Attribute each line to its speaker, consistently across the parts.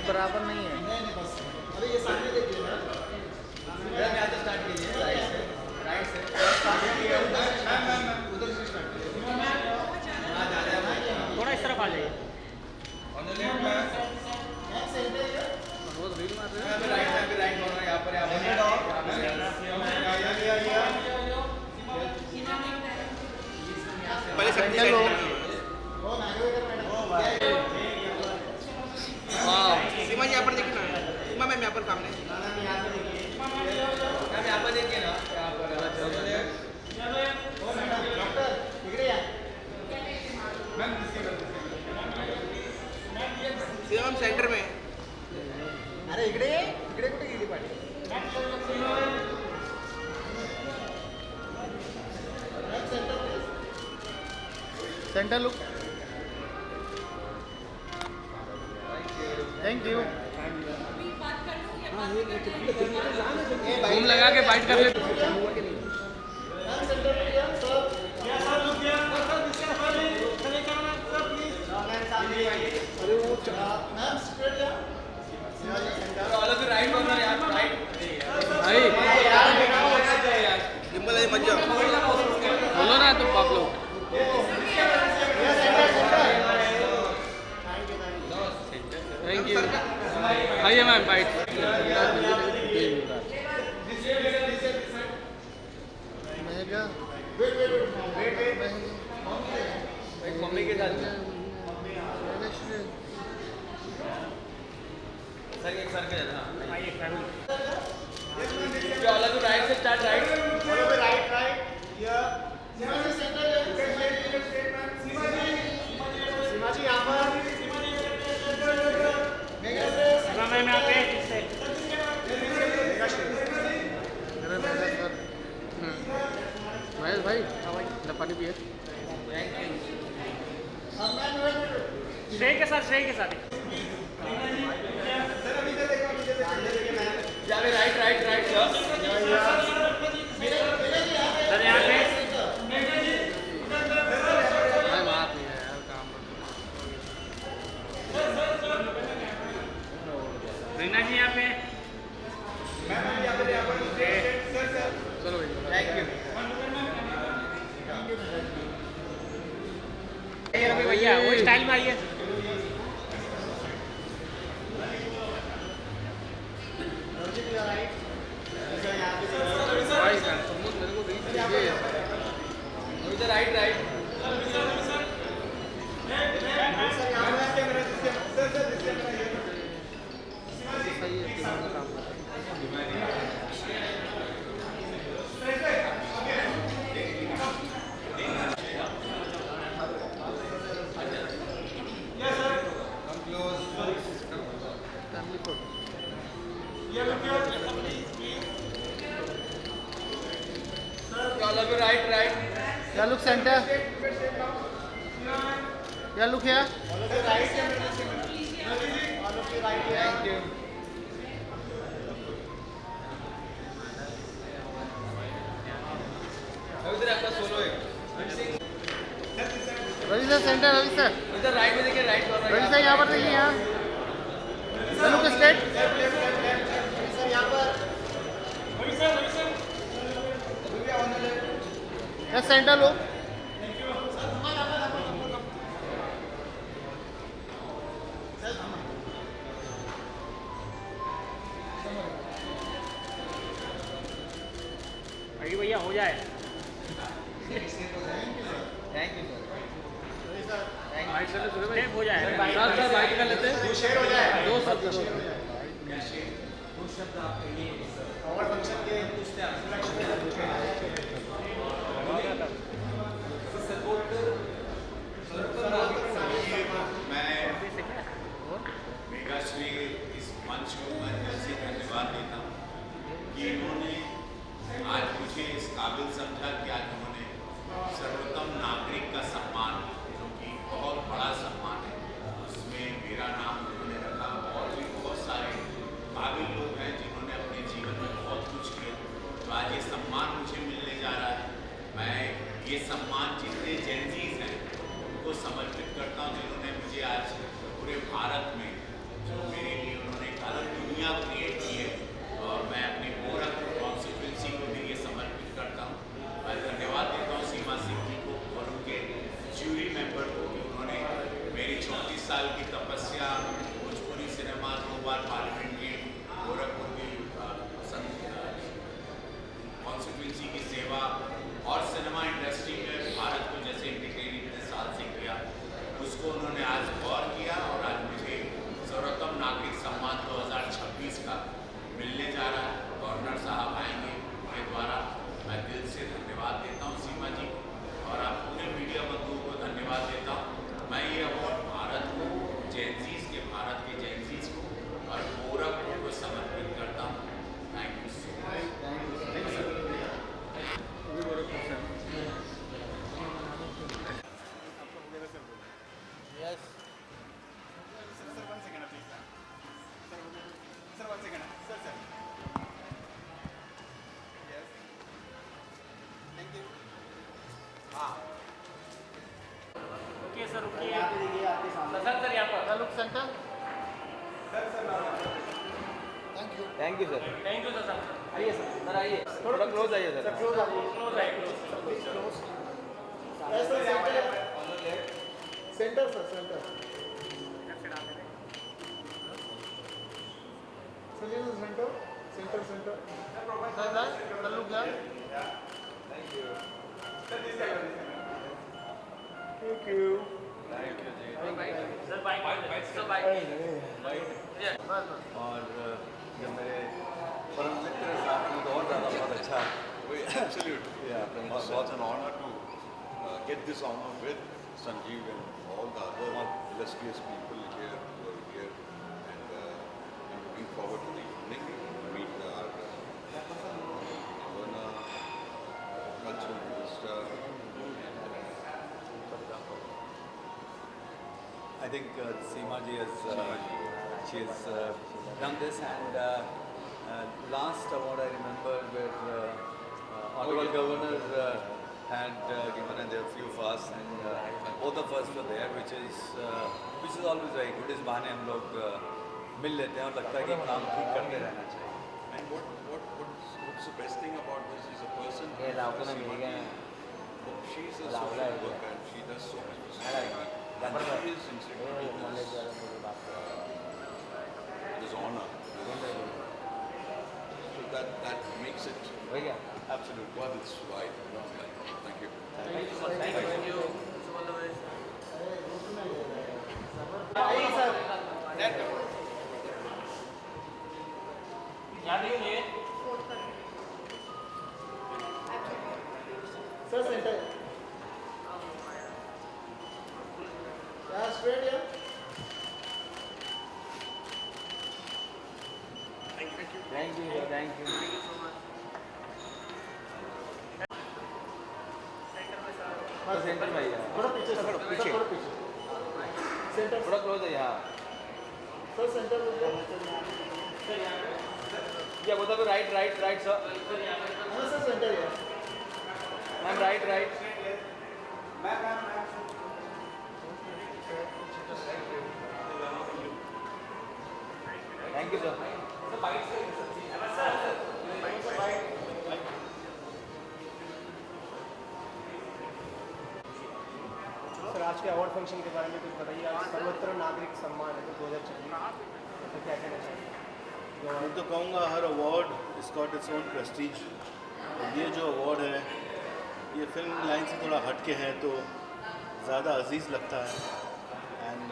Speaker 1: बराबर नहीं है।
Speaker 2: नहीं नहीं बस अरे ये सामने देखिए ना इधर में आते स्टार्ट कीजिए राइट से उधर से स्टार्ट कीजिए आ जा रहा है
Speaker 1: थोड़ा इस तरफ आ जाइए।
Speaker 2: ऑन द लेफ्ट में सेंटर है
Speaker 1: वो रील मार रहे
Speaker 2: यहाँ पे राइट हो रहा है यहाँ पर पहले सेंटर लो ओ नागेश्वर मैडम
Speaker 1: वाह
Speaker 2: सीमा जी यहाँ पर देखिए ना सीमा मैम यहाँ पर सामने यहाँ पर देखिए ना यहाँ पर डॉक्टर इकडे या सीमा मैम सेंटर में अरे इकडे इकडे कुठे गेली पाठी
Speaker 1: सेंटर लुक। Thank you. घूम लगा के बाइट कर ले।
Speaker 2: राइट मत जाओ
Speaker 1: बोलो ना तुम आप लोग। Thank you. आइए मैम बाइट।
Speaker 2: मम्मी के साथ सर एक सर के जाना
Speaker 1: आइए फैमिली।
Speaker 2: अलग राइट से स्टार्ट राइट राइट सीमा जी सेंटर सीमा जी यहाँ पर
Speaker 1: सीमा मैम यहाँ पे इससे। महेश भाई पानी पिए। श्रेय के साथ
Speaker 2: जावे राइट
Speaker 1: सर यहाँ पे। बात नहीं है यार काम। रीना जी यहाँ पे। चलो
Speaker 2: थैंक यू
Speaker 1: भैया वो स्टाइल में आइए।
Speaker 2: Right right
Speaker 1: Yeah, look center. Yeah, look here.
Speaker 2: Thank you उधर आपका सोलो है
Speaker 1: Ravi sir center. Ravi sir
Speaker 2: उधर राइट में देखिए राइट
Speaker 1: रवि सर यहाँ पर देखिए। यहाँ लुक स्ट्रेट।
Speaker 2: सर यहाँ पर
Speaker 1: यस सेंटर लो। अभी भैया हो जाए।
Speaker 2: थैंक यू
Speaker 1: सर हो जाए। सर बाइट कर लेते हैं।
Speaker 2: शेयर हो जाए
Speaker 1: दो शब्द
Speaker 2: आपके लिए और फंक्शन के
Speaker 3: मेगाश्री इस मंच को मैं दिल से धन्यवाद देता हूँ कि इन्होंने आज मुझे इस काबिल समझा कि आज उन्होंने सर्वोत्तम नागरिक का सम्मान, जो कि बहुत बड़ा सम्मान है, उसमें मेरा नाम उन्होंने रखा। और भी बहुत सारे काबिल लोग हैं जिन्होंने अपने जीवन में बहुत कुछ किया, तो आज ये सम्मान मुझे मिलने जा बार पार्लियामेंट की गोरखपुर की कॉन्स्टिट्यूंसी की सेवा और सिनेमा इंडस्ट्री में भारत को जैसे इंटीग्रेट इतने साल से किया, उसको उन्होंने आज गौर किया और आज मुझे सर्वोत्तम नागरिक सम्मान 2026 का मिलने जा रहा है। गवर्नर साहब आएंगे, उनके द्वारा मैं दिल से धन्यवाद देता हूँ सीमा जी और आप पूरे मीडिया बंधुओं को धन्यवाद देता हूँ। मैं ये अवार्ड भारत को, जैनजीज के, भारत के जैनजीज को और गोरखपुर को समर्पित करता हूँ। Thank you so much.
Speaker 1: Yes.
Speaker 4: Sir, 1 second, please. Sir, 1 second. Sir. Yes. Thank you.
Speaker 5: Okay sir, okay
Speaker 2: यहाँ पे देखिए आपके सामने।
Speaker 5: सर यहाँ पर
Speaker 1: Now look center. Thank you.
Speaker 2: Thank you sir.
Speaker 5: Thank you sir.
Speaker 2: आइए सर आइए, थोड़ा क्लोज आइए सर।
Speaker 1: Close up.
Speaker 5: क्लोज है, close.
Speaker 1: Center, sir, center. Center. Center. Sir, look there.
Speaker 2: Thank you.
Speaker 1: Thank you.
Speaker 5: Sir bike sir bike
Speaker 1: बस बस.
Speaker 6: और जब मेरे परम मित्र साथ में तो और ज़्यादा बहुत अच्छा
Speaker 3: Absolutely.
Speaker 6: was an honor to get this honor with Sanjeev and all the other illustrious people here who are here, and I'm looking forward to the evening to meet our governor, cultural minister, I think Seema ji has done this, and last award I remember where Honorable Governor had given, and there were a few of us, and both of us were there, which is always very good. इस बहाने हम लोग मिल लेते हैं और लगता है कि काम ठीक करते रहना चाहिए.
Speaker 3: And what's the best thing about this is a person
Speaker 2: ये लाउडो ना मिल गए।
Speaker 3: she's a
Speaker 2: लाउडा
Speaker 3: social
Speaker 2: है
Speaker 3: worker and she does so much for
Speaker 2: है
Speaker 3: society. And
Speaker 2: जबरदस्त।
Speaker 3: she is instituting
Speaker 2: knowledge
Speaker 3: this,
Speaker 2: वाला मुझे बात कर।
Speaker 3: this honor. So that makes it
Speaker 2: हो गया।
Speaker 3: absolute worth its while. Thank you.
Speaker 5: Thank you all the best.
Speaker 1: आइए sir.
Speaker 5: यहाँ देखिए
Speaker 1: Sir, center. Yeah, straight here.
Speaker 2: Thank you thank you.
Speaker 1: बस
Speaker 2: सेंटर में आइए।
Speaker 1: थोड़ा पीछे सर,
Speaker 2: पीछे।
Speaker 1: थोड़ा पीछे. Center.
Speaker 2: थोड़ा क्लोज है यहाँ।
Speaker 1: Sir, center look there.
Speaker 2: या बोलता तो राइट सर।
Speaker 1: हाँ sir, center here.
Speaker 2: Ma'am right. Thank you sir.
Speaker 7: Sir आज के अवार्ड फंक्शन के बारे में कुछ बताइए। आज सर्वोत्तम नागरिक सम्मान है 2026, तो क्या कहना चाहिए?
Speaker 4: मैं तो कहूँगा हर award is got its own prestige. ये जो अवार्ड है ये फिल्म लाइन से थोड़ा हट के है तो ज़्यादा अजीज़ लगता है। एंड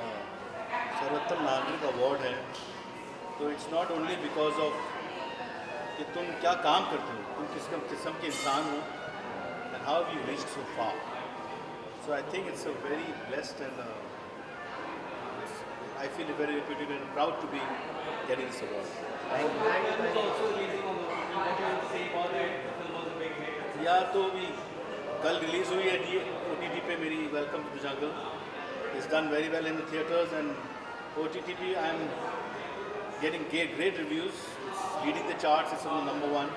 Speaker 4: सर्वोत्तम नागरिक अवार्ड है तो it's not only because of कि तुम क्या काम करते हो, तुम किस किस्म के इंसान हो and how you reached so far. So I think it's a very blessed and I feel very reputed and proud to be getting this award. या तो अभी कल रिलीज़ हुई है OTT पे मेरी welcome to the jungle. It's done very well in the theatres and OTT पे I am getting great reviews. It's leading the charts. It's on the #1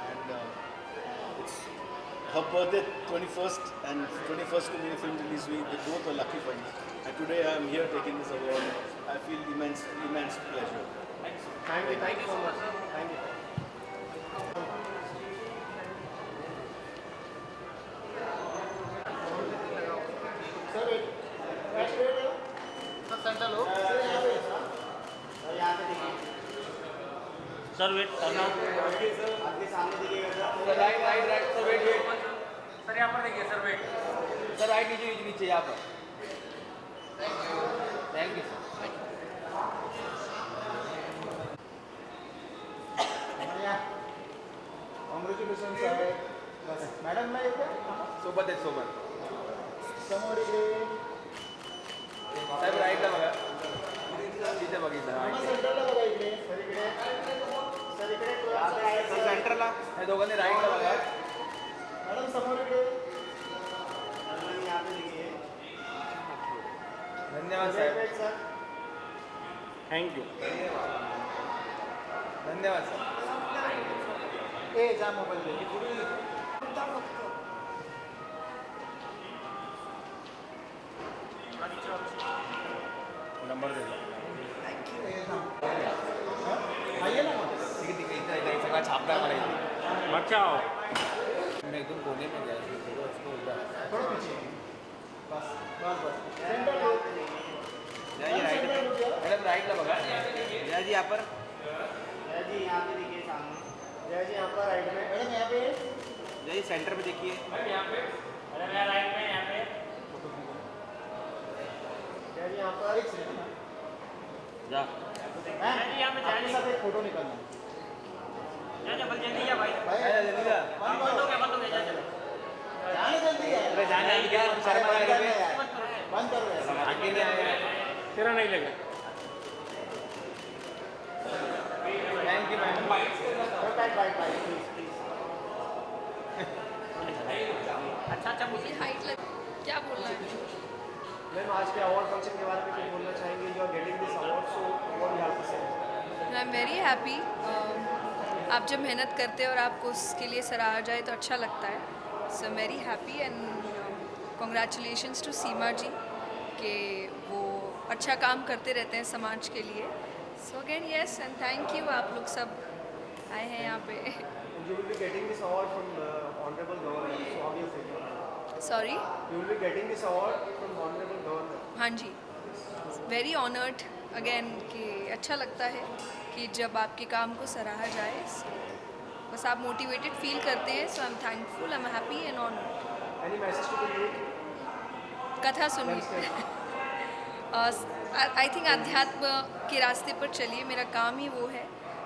Speaker 4: and it's her birthday 21st and 21st को मेरी film release हुई. They both are lucky for me. And today I am here taking this award. I feel immense pleasure.
Speaker 7: Thank you so much. Thank you.
Speaker 1: Sir, straight here. Sir, center look. Sir, यहाँ पे.
Speaker 5: Sir wait करना
Speaker 2: आपके सामने देखिएगा sir.
Speaker 6: Right right right sir wait wait
Speaker 5: sir यहाँ पर देखिए sir wait
Speaker 6: sir right नीचे नीचे नीचे यहाँ पर थैंक यू सर
Speaker 2: कॉन्ग्रॅच्युलेशन साहेब. मॅडम नाही येते
Speaker 6: सोबत आहेत सोबत
Speaker 2: समोर इकडे.
Speaker 6: साहेब राईटला बघा तिथे बघितलं
Speaker 2: मामा सेंटरला बघा इकडे. सर इकडे. सर इकडे.
Speaker 6: सर सेंटरला हे दोघांनी राईटला बघा
Speaker 2: मॅडम समोर इकडे. मॅडम यहाँ पे देखिए.
Speaker 6: धन्यवाद साहेब
Speaker 2: वेट सर.
Speaker 5: थँक्यू
Speaker 6: धन्यवाद सर
Speaker 2: ए जा मोबाईल दे.
Speaker 5: नंबर दे
Speaker 2: आइए ना मग.
Speaker 6: ठीक आहे इथं सगळा छापला मला इथे
Speaker 5: बचाओ
Speaker 6: मैं एकदम कोने में गया
Speaker 2: थोड़ा पीछे. बस बस बस. सेंटर लो.
Speaker 6: जय राइट मैडम राइटला बघा जय जी यहाँ पर
Speaker 2: जय जी यहाँ पे देखिए सामने. जय जी यहाँ पर राइट में. मैडम यहाँ पे.
Speaker 6: जय जी सेंटर में देखिए
Speaker 5: यहाँ पे अरे मैं राइट में यहाँ पे
Speaker 2: जय जी यहाँ पर. एक सेकंड.
Speaker 6: जा
Speaker 5: जय जी यहाँ पे
Speaker 2: आपके साथ एक फोटो निकालना है.
Speaker 5: जा जल्दी जा भाई
Speaker 2: भाई
Speaker 6: जल्दी जा
Speaker 5: बंद हो गया जा चलो
Speaker 2: जाने जल्दी है.
Speaker 6: अरे जाने जल्दी क्या शर्मा आ रही है
Speaker 2: बंद करो यार.
Speaker 6: आगे नहीं आएगा
Speaker 5: तेरा नहीं लगा
Speaker 6: thank you ma'am
Speaker 2: bite please please.
Speaker 5: अच्छा मुझे
Speaker 8: हाइट लग क्या बोलना है
Speaker 7: मैम आज के अवार्ड फंक्शन के बारे में कुछ बोलना चाहेंगे. You are getting this award so what you have to say.
Speaker 8: I am very happy. आप जब मेहनत करते हैं और आपको उसके लिए सराहा जाए तो अच्छा लगता है. So very happy and congratulations to Seema ji कि वो अच्छा काम करते रहते हैं समाज के लिए. So again yes and thank you. आप लोग सब आए हैं यहाँ पे.
Speaker 7: You will be getting this award from Honorable Governor. So how do you feel?
Speaker 8: Sorry.
Speaker 7: You will be getting this award from Honorable Governor.
Speaker 8: हाँ जी. वेरी ऑनर्ड अगेन कि अच्छा लगता है कि जब आपके काम को सराहा जाए. बस आप मोटिवेटेड फील करते हैं. So I am thankful. I am happy and honoured.
Speaker 7: Any message to the youth?
Speaker 8: कथा सुनिए. आई थिंक अध्यात्म के रास्ते पर चलिए. मेरा काम ही वो है.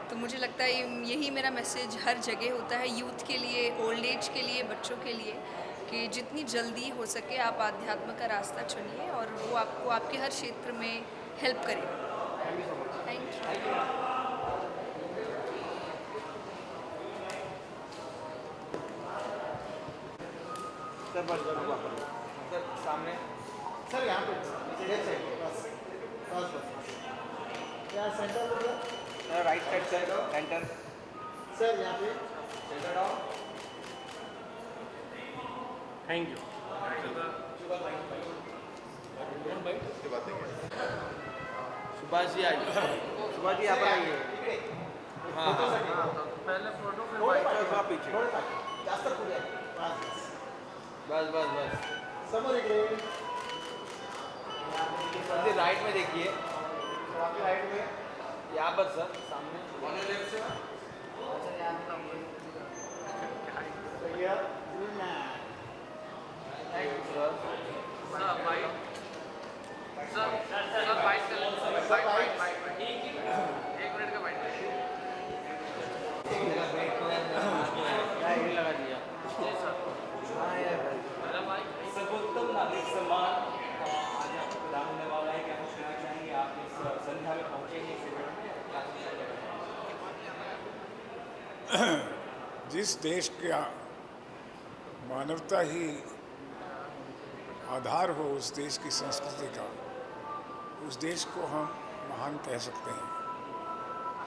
Speaker 8: तो मुझे लगता है यही मेरा मैसेज हर जगह होता है यूथ के लिए, ओल्ड एज के लिए, बच्चों के लिए कि जितनी जल्दी हो सके आप आध्यात्म का रास्ता चुनिए और वो आपको आपके हर क्षेत्र में हेल्प करेगा. Thank you.
Speaker 6: सर बस सर सामने
Speaker 2: सर यहाँ पे लेफ्ट साइड बस बस बस. यहाँ सेंटर हो गया.
Speaker 6: Right side sir centre
Speaker 2: sir यहाँ पे.
Speaker 6: Centre down
Speaker 5: thank you
Speaker 6: Subhash ji आइए सुभाष जी यहाँ पर आइए हाँ हाँ
Speaker 5: पहले फोटो
Speaker 6: थोड़ा पीछे
Speaker 2: जास्त पुढे. बस
Speaker 6: बस बस बस
Speaker 2: समोर इकडे.
Speaker 6: इसे राइट में देखिए
Speaker 2: आपके राइट में.
Speaker 6: यहाँ पर सर सामने
Speaker 2: भैया ना.
Speaker 6: Thank you sir
Speaker 5: sir bike sir bike
Speaker 2: sir bike.
Speaker 5: एक मिनट का बाइक
Speaker 6: यही लगा दिया हाँ यार
Speaker 9: सर्वोत्तम नागरिक सम्मान आज आपको प्रदान होने वाला है. क्या कुछ कहना चाहेंगे? आप इस संध्या में पहुंचे हैं इस इवेंट में क्या कुछ कहना चाहेंगे?
Speaker 10: जिस देश का मानवता ही आधार हो उस देश की संस्कृति का, उस देश को हम महान कह सकते हैं.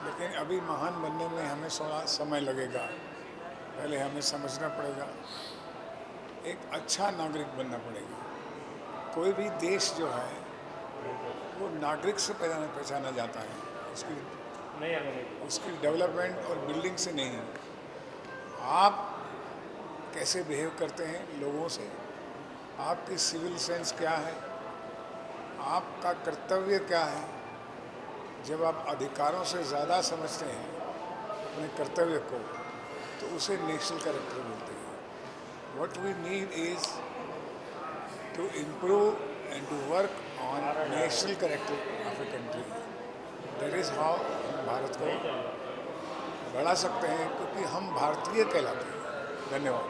Speaker 10: लेकिन अभी महान बनने में हमें थोड़ा समय लगेगा. पहले हमें समझना पड़ेगा, एक अच्छा नागरिक बनना पड़ेगा. कोई भी देश जो है वो नागरिक से पहचाना जाता है, उसकी डेवलपमेंट और बिल्डिंग से नहीं. आप कैसे बिहेव करते हैं लोगों से, आपकी सिविल सेंस क्या है, आपका कर्तव्य क्या है. जब आप अधिकारों से ज़्यादा समझते हैं अपने कर्तव्य को, तो उसे नेशनल कैरेक्टर बोलते हैं। What we need is to improve and to work on national character of a country. That is how हम भारत को बढ़ा सकते हैं, क्योंकि हम भारतीय कहलाते हैं। धन्यवाद।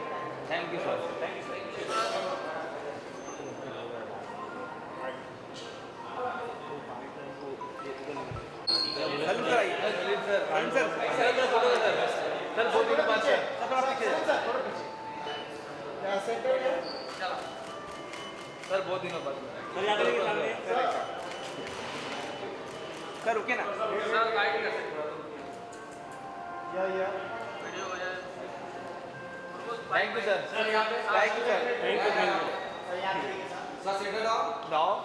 Speaker 9: Thank you sir. Thank you sir. बहुत दिनों बाद सर। सर बहुत दिनों बाद सर रुके ना
Speaker 5: सर गाइड कर सकते हो
Speaker 7: या
Speaker 5: वीडियो हो जाए।
Speaker 9: Thank you sir. Thank you sir. Thank you sir. Centre down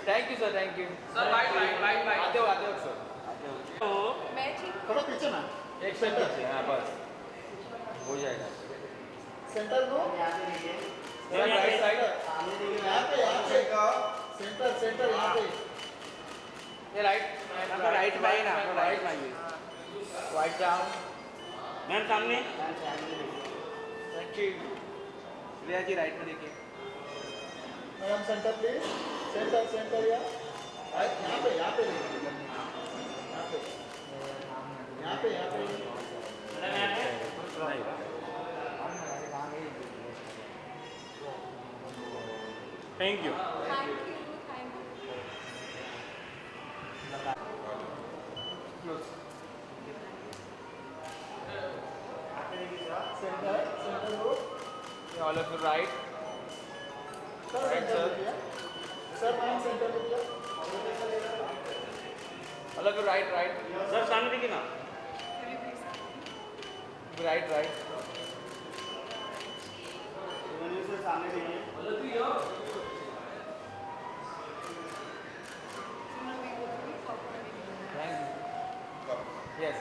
Speaker 9: thank you sir. Thank you
Speaker 5: sir white
Speaker 9: आते हो सर।
Speaker 8: मैं ठीक
Speaker 1: थोड़ा पीछे ना,
Speaker 9: एक स्टेप पीछे। हाँ बस हो जाएगा।
Speaker 1: सेंटर को
Speaker 9: सर राइट साइड
Speaker 1: यहाँ पे सेंटर यहाँ पे
Speaker 9: ये राइट राइट में ना राइट में वाइट डाउन मैम सामने। Thank you. Riya ji right में देखिए।
Speaker 1: मैडम सेंटर प्लीज, सेंटर यहाँ पे
Speaker 5: thank you.
Speaker 9: All of you right
Speaker 1: sir ma'am centre पे
Speaker 9: all of you right sir सामने देखिए ना। राइट
Speaker 1: सामने देखिए।
Speaker 9: यस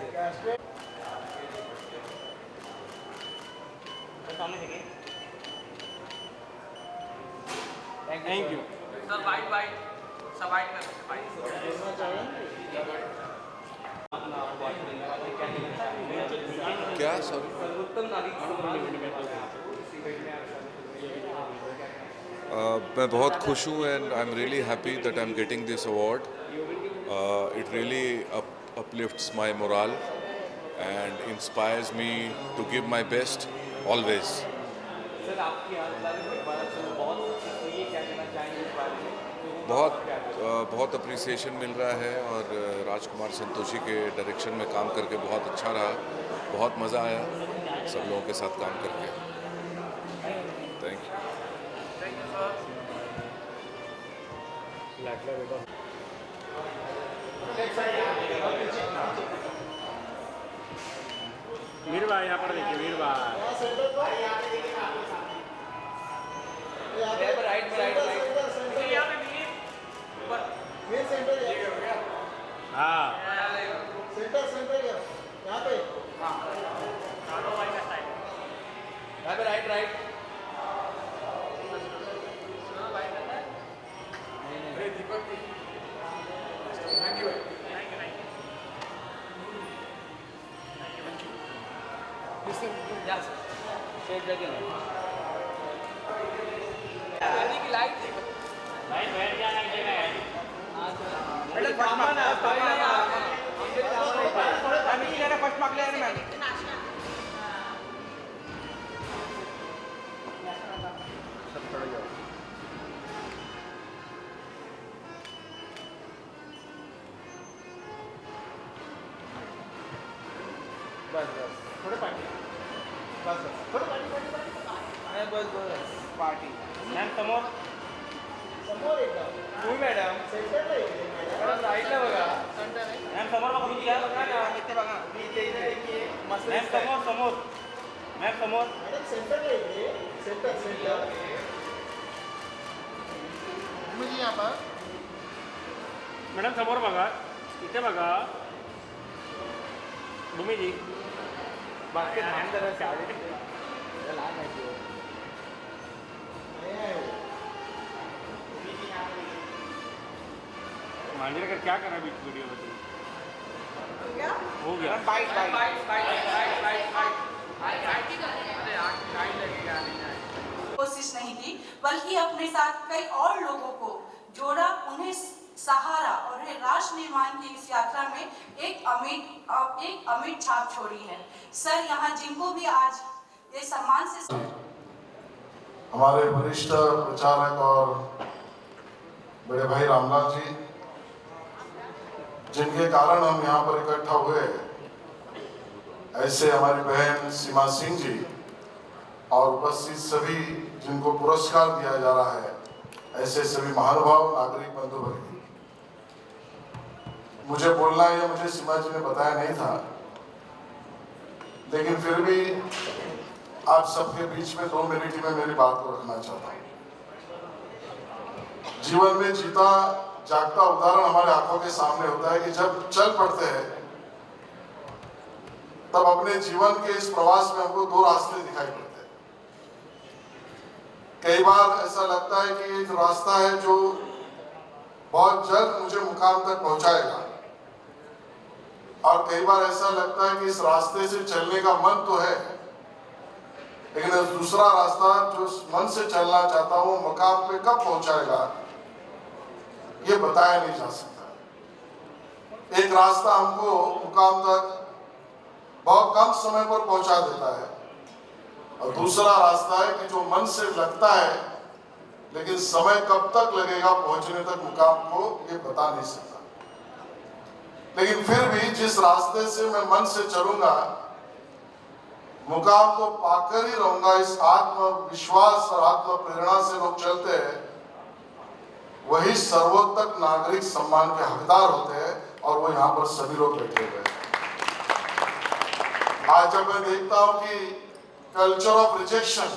Speaker 9: सामने देखिए। थैंक यू
Speaker 5: सर वाइट सब वाइट कर सकते
Speaker 11: क्या सॉरी
Speaker 9: सर्वोत्तम नागरिक
Speaker 11: मैं बहुत खुश हूँ and I am really happy that I am getting this award. It really uplifts my morale and inspires me to give my best always.
Speaker 9: Sir आपकी क्या कहना चाहेंगे इस बारे में?
Speaker 11: बहुत अप्रिसिएशन मिल रहा है और राजकुमार संतोषी के डायरेक्शन में काम करके बहुत अच्छा रहा, बहुत मज़ा आया सब लोगों के साथ काम करके. Thank you.
Speaker 5: वीर भाई यहाँ पर देखिए, वीर भाई हाँ
Speaker 9: यहाँ पे राइट फर्स्ट मार्क ले मैम. बस थोड़े पार्टी बस थोड़े पार्टी मैम समोर एकदम तुम्ही मॅडम मॅडम राईटला बघा मॅम समोर बघा तुम्ही काय बघा ना इथे बघा मी इथे मस्त मॅम समोर मॅम समोर मॅडम सेंटरला इथे सेंटर
Speaker 1: मुझे यहाँ पर
Speaker 5: मॅडम समोर बघा, इथे बघा भूमीजी
Speaker 9: बाकी ध्यान जरा शाळेत लहान आहे तो.
Speaker 5: मांजरेकर क्या कर रहा है बीच वीडियो में?
Speaker 9: हो गया
Speaker 12: कोशिश नहीं की, बल्कि अपने साथ कई और लोगों को जोड़ा, उन्हें सहारा और राष्ट्र निर्माण की इस यात्रा में एक अमिट छाप छोड़ी है। सर यहाँ जिनको भी आज ये सम्मान से
Speaker 13: हमारे वरिष्ठ प्रचारक और बड़े भाई रामलाल जी, जिनके कारण हम यहाँ पर इकट्ठा हुए, ऐसे हमारी बहन सीमा सिंह जी और उपस्थित सभी जिनको पुरस्कार दिया जा रहा है, ऐसे सभी महानुभाव नागरिक बंधु वर्ग, मुझे बोलना है, मुझे सीमा जी ने बताया नहीं था, लेकिन फिर भी आप सबके बीच में 2 मिनट में मेरी बात को रखना चाहता हूँ। जीवन में जीता जागता उदाहरण हमारे आंखों के सामने होता है कि जब चल पड़ते हैं तब अपने जीवन के इस प्रवास में हमको 2 रास्ते दिखाई पड़ते हैं। कई बार ऐसा लगता है कि एक रास्ता है जो बहुत जल्द मुझे मुकाम तक पहुंचाएगा, और कई बार ऐसा लगता है कि इस रास्ते से चलने का मन तो है, लेकिन दूसरा रास्ता जो मन से चलना चाहता हूं मुकाम पे कब पहुंचाएगा ये बताया नहीं जा सकता। एक रास्ता हमको मुकाम तक बहुत कम समय पर पहुंचा देता है, और दूसरा रास्ता है कि जो मन से लगता है लेकिन समय कब तक लगेगा पहुंचने तक मुकाम को ये बता नहीं सकता। लेकिन फिर भी जिस रास्ते से मैं मन से चलूंगा मुकाम को पाकर ही रहूंगा, इस आत्मविश्वास और आत्म प्रेरणा से लोग चलते हैं, वही सर्वोत्तम नागरिक सम्मान के हकदार होते हैं, और वो यहाँ पर सभी लोग बैठे हुए हैं। आज जब मैं देखता हूं कि कल्चर ऑफ रिजेक्शन,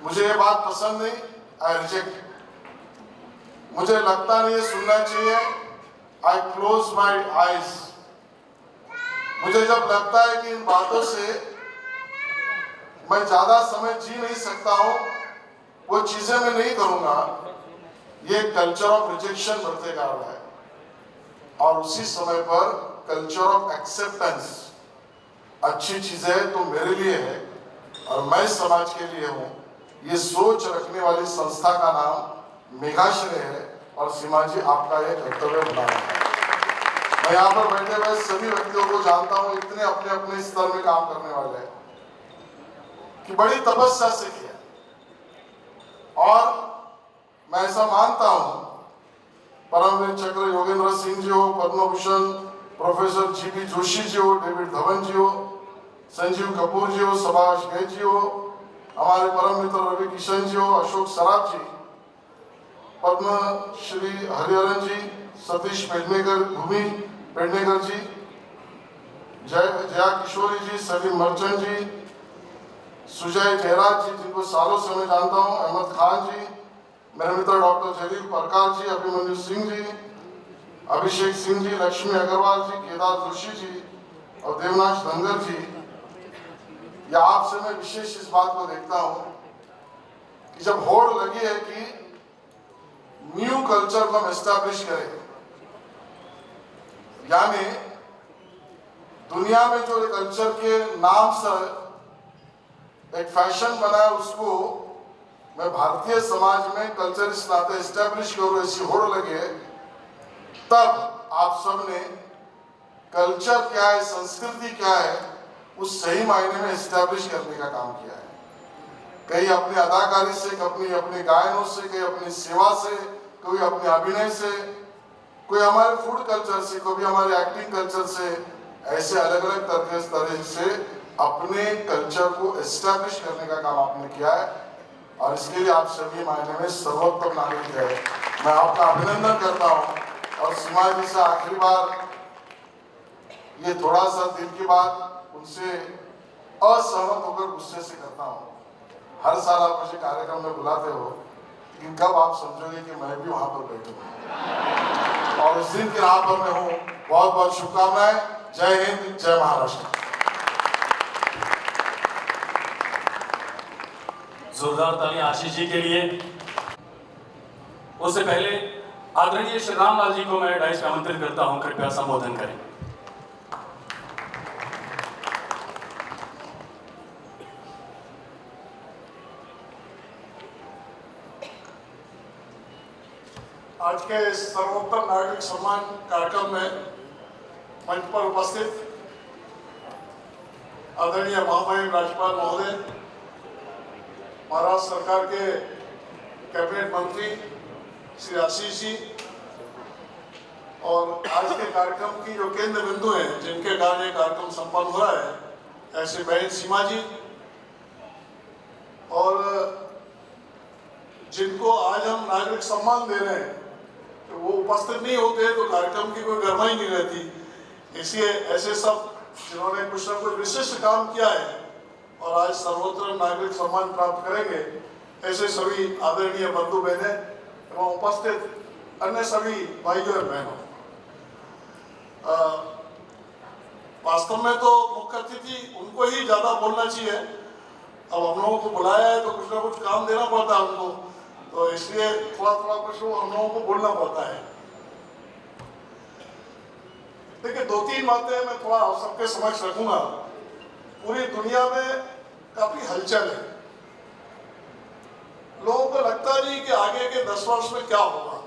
Speaker 13: मुझे ये बात पसंद नहीं, आई रिजेक्ट। मुझे लगता नहीं ये सुनना चाहिए, आई क्लोज माई आईज। मुझे जब लगता है कि इन बातों से मैं ज्यादा समय जी नहीं सकता हूं, वो चीजें मैं नहीं करूंगा, ये कल्चर ऑफ रिजेक्शन बढ़ते जा रहा है। और उसी समय पर कल्चर ऑफ एक्सेप्टेंस, अच्छी चीजें तो मेरे लिए है और मैं समाज के लिए हूं, ये सोच रखने वाली संस्था का नाम मेघाश्रय है, और सीमा जी आपका ये कर्तव्य बना है। मैं यहाँ पर बैठे हुए सभी व्यक्तियों को जानता हूँ, इतने अपने अपने स्तर में काम करने वाले हैं कि बड़ी तपस्या से किया, और मैं ऐसा मानता हूँ परमवीर चक्र योगेंद्र सिंह जी हो, पद्म भूषण प्रोफेसर जीबी जोशी जी हो, डेविड धवन जी हो, संजीव कपूर जी हो, सुभाष घई जी हो, हमारे परम मित्र रवि किशन जी हो, अशोक सराफ जी, पद्म श्री हरिहरन जी, सतीश पेडनेकर, भूमि पेडनेकर जी, जया किशोरी जी, सलीम मर्चेंट जी, सुजय जयराज जी, जिनको सालों से मैं जानता हूँ, अहमद खान जी, मेरे मित्र डॉक्टर जलील परकार जी, अभिमन्यु सिंह जी, अभिषेक सिंह जी, लक्ष्मी अग्रवाल जी, केदार जोशी जी और देवनाश धनगर जी। या आपसे मैं विशेष इस बात को देखता हूं कि जब होड़ लगी है कि न्यू कल्चर को हम एस्टैब्लिश करें, यानी दुनिया में जो कल्चर के नाम से एक फैशन बना है, उसको मैं भारतीय समाज में कल्चर इस नाते एस्टैब्लिश करूं, ऐसी होड़ लगे, तब आप सब ने कल्चर क्या है, संस्कृति क्या है, उस सही मायने में एस्टैब्लिश करने का काम किया है। कई अपनी अदाकारी से, कई अपने गायनों से, कई अपनी सेवा से, कोई अपने अभिनय से, कोई हमारे फूड कल्चर से, कोई हमारे एक्टिंग कल्चर से, ऐसे अलग अलग तरह से अपने कल्चर को एस्टैब्लिश करने का काम आपने किया है, और इसके लिए आप सभी मायने में सर्वोत्तम नागरिक है। मैं आपका अभिनंदन करता हूँ, और सीमा जी से आखिरी बार ये थोड़ा सा दिल की बात उनसे असहमत होकर गुस्से से करता हूँ। हर साल आप मुझे कार्यक्रम में बुलाते हो, लेकिन कब आप समझोगे कि मैं भी वहां पर बैठूंगा, और उस दिन की राह पर मैं हूँ। बहुत बहुत शुभकामनाएं। जय हिंद, जय महाराष्ट्र।
Speaker 14: जोरदार ताली आशीष जी के लिए। उससे पहले आदरणीय श्री रामलाल जी को मैं डाइस में आमंत्रित करता हूं, कृपया संबोधन करें।
Speaker 13: आज के सर्वोत्तम नागरिक सम्मान कार्यक्रम में मंच पर उपस्थित आदरणीय महामहिम राज्यपाल महोदय, महाराष्ट्र सरकार के कैबिनेट मंत्री श्री आशीष जी और आज के कार्यक्रम की जो केंद्र बिंदु हैं जिनके कारण ये कार्यक्रम संपन्न हो रहा है, ऐसे बहन सीमा जी और जिनको आज हम नागरिक सम्मान दे रहे हैं, तो वो उपस्थित नहीं होते तो कार्यक्रम की कोई गर्मा ही नहीं रहती। इसलिए ऐसे सब जिन्होंने कुछ न कुछ विशिष्ट काम किया है और आज सर्वोत्तम नागरिक सम्मान प्राप्त करेंगे, ऐसे सभी आदरणीय बंधु बहनें एवं उपस्थित अन्य सभी भाइयों और बहनों, वास्तव में तो मुख्य अतिथि उनको ही ज्यादा बोलना चाहिए। अब हम लोगों को बुलाया है तो कुछ ना कुछ काम देना पड़ता है उनको, तो इसलिए थोड़ा थोड़ा कुछ हम लोगों को बोलना पड़ता है। देखिए, दो तीन बातें मैं थोड़ा आप सबके समक्ष रखूंगा। पूरी दुनिया में काफी हलचल है, लोगों को लगता नहीं कि आगे के 10 वर्ष में क्या होगा,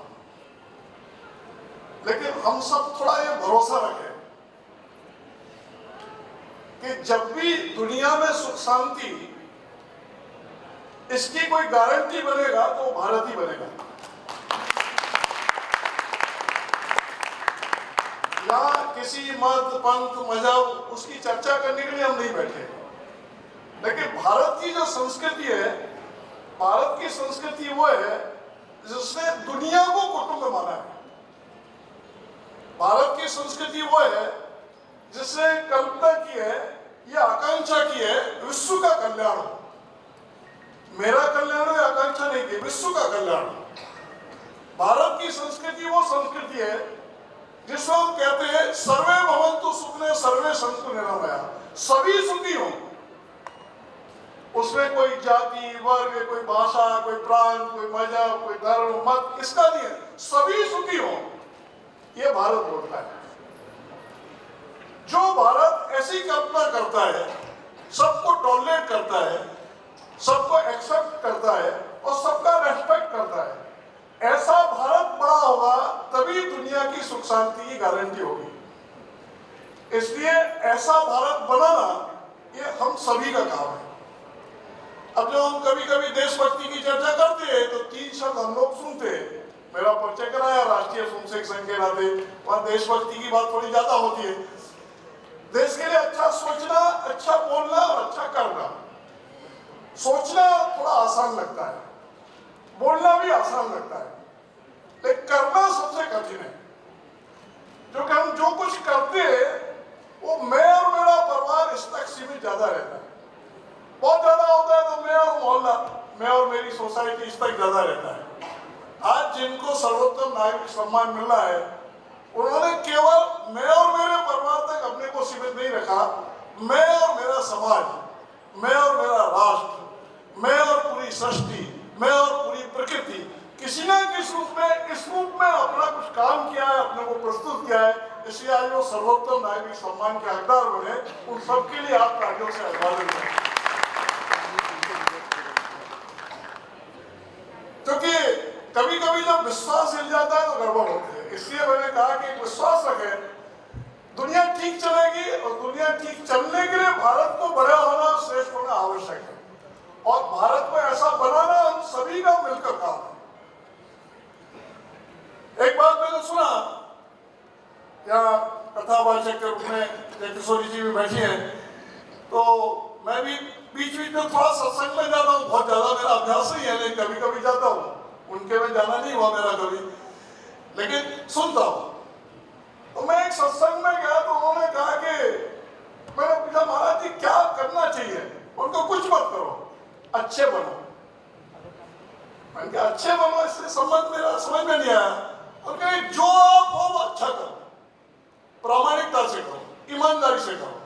Speaker 13: लेकिन हम सब थोड़ा ये भरोसा रखें कि जब भी दुनिया में सुख शांति इसकी कोई गारंटी बनेगा तो वो भारत ही बनेगा। यहाँ किसी मत पंथ मजहब उसकी चर्चा करने के लिए हम नहीं बैठे, लेकिन भारत की जो संस्कृति है, भारत की संस्कृति वो है जिसने दुनिया को कुटुंब माना है। भारत की संस्कृति वो है जिसने कल्पना की है या आकांक्षा की है विश्व का कल्याण हो। मेरा कल्याण या आकांक्षा नहीं की, विश्व का कल्याण। भारत की संस्कृति वो संस्कृति है जिसमें हम कहते हैं सर्वे भवन्तु सुखिनः सर्वे सन्तु निरामया, सभी सुखी हो। उसमें कोई जाति वर्ग, कोई भाषा, कोई प्रांत, कोई मजहब, कोई धर्म मत इसका नहीं है, सभी सुखी हो, ये भारत बोलता है। जो भारत ऐसी कल्पना करता है, सबको टॉलरेट करता है, सबको एक्सेप्ट करता है और सबका रेस्पेक्ट करता है, ऐसा भारत बड़ा होगा तभी दुनिया की सुख शांति की गारंटी होगी। इसलिए ऐसा भारत बनाना ये हम सभी का काम है। अब जो हम कभी कभी देशभक्ति की चर्चा करते हैं तो 3 शब्द हम लोग सुनते हैं। मेरा परिचय कराया राष्ट्रीय स्वयंसेवक संघ के नाते, वहां देशभक्ति की बात थोड़ी ज्यादा होती है। देश के लिए अच्छा सोचना, अच्छा बोलना और अच्छा करना। सोचना थोड़ा आसान लगता है, बोलना भी आसान लगता है, लेकिन करना सबसे कठिन है। जो कि हम जो कुछ करते हैं वो मैं और मेरा परिवार इस तक सीमित ज्यादा रहता है। बहुत ज्यादा होता है तो मैं और मोहल्ला, मैं और मेरी सोसाइटी इस तक ज्यादा रहता है। आज जिनको सर्वोत्तम नागरिक सम्मान मिल रहा है, उन्होंने केवल मैं और मेरे परिवार तक अपने को सीमित नहीं रखा। मैं और मेरा समाज, मैं और मेरा राष्ट्र, मैं और पूरी सृष्टि, मैं और पूरी प्रकृति किसी न किसी रूप में इस रूप में अपना कुछ काम किया है, अपने को प्रस्तुत किया है। इसलिए आज वो सर्वोत्तम नागरिक सम्मान के हकदार बने, उन सबके लिए आप तालियों से अभिवादन करें। क्योंकि कभी कभी जब विश्वास हिल जाता है तो गड़बड़ होती है। इसलिए मैंने कहा कि विश्वास रखें, दुनिया ठीक चलेगी और दुनिया ठीक चलने के लिए भारत को बड़ा होना, श्रेष्ठ होना आवश्यक है और भारत को ऐसा बनाना हम सभी का मिलकर काम है। एक बात मैंने सुना, क्या कथावाचक के रूप में जयकिशोरी जी भी बैठी हैं, तो मैं भी बीच बीच में थोड़ा सत्संग में जाता हूँ। बहुत ज्यादा मेरा अभ्यास नहीं है, लेकिन कभी कभी जाता हूँ। उनके में जाना नहीं हुआ मेरा कभी, लेकिन सुनता हूँ। तो मैं एक सत्संग में गया तो उन्होंने कहा कि मैंने पूछा, महाराज जी क्या करना चाहिए? उनको कुछ मत करो, अच्छे बनो। मैंने कहा अच्छे बनो, इससे संबंध मेरा समझ में नहीं आया। और कहे जो आप हो वो अच्छा करो, प्रामाणिकता से करो, ईमानदारी से करो,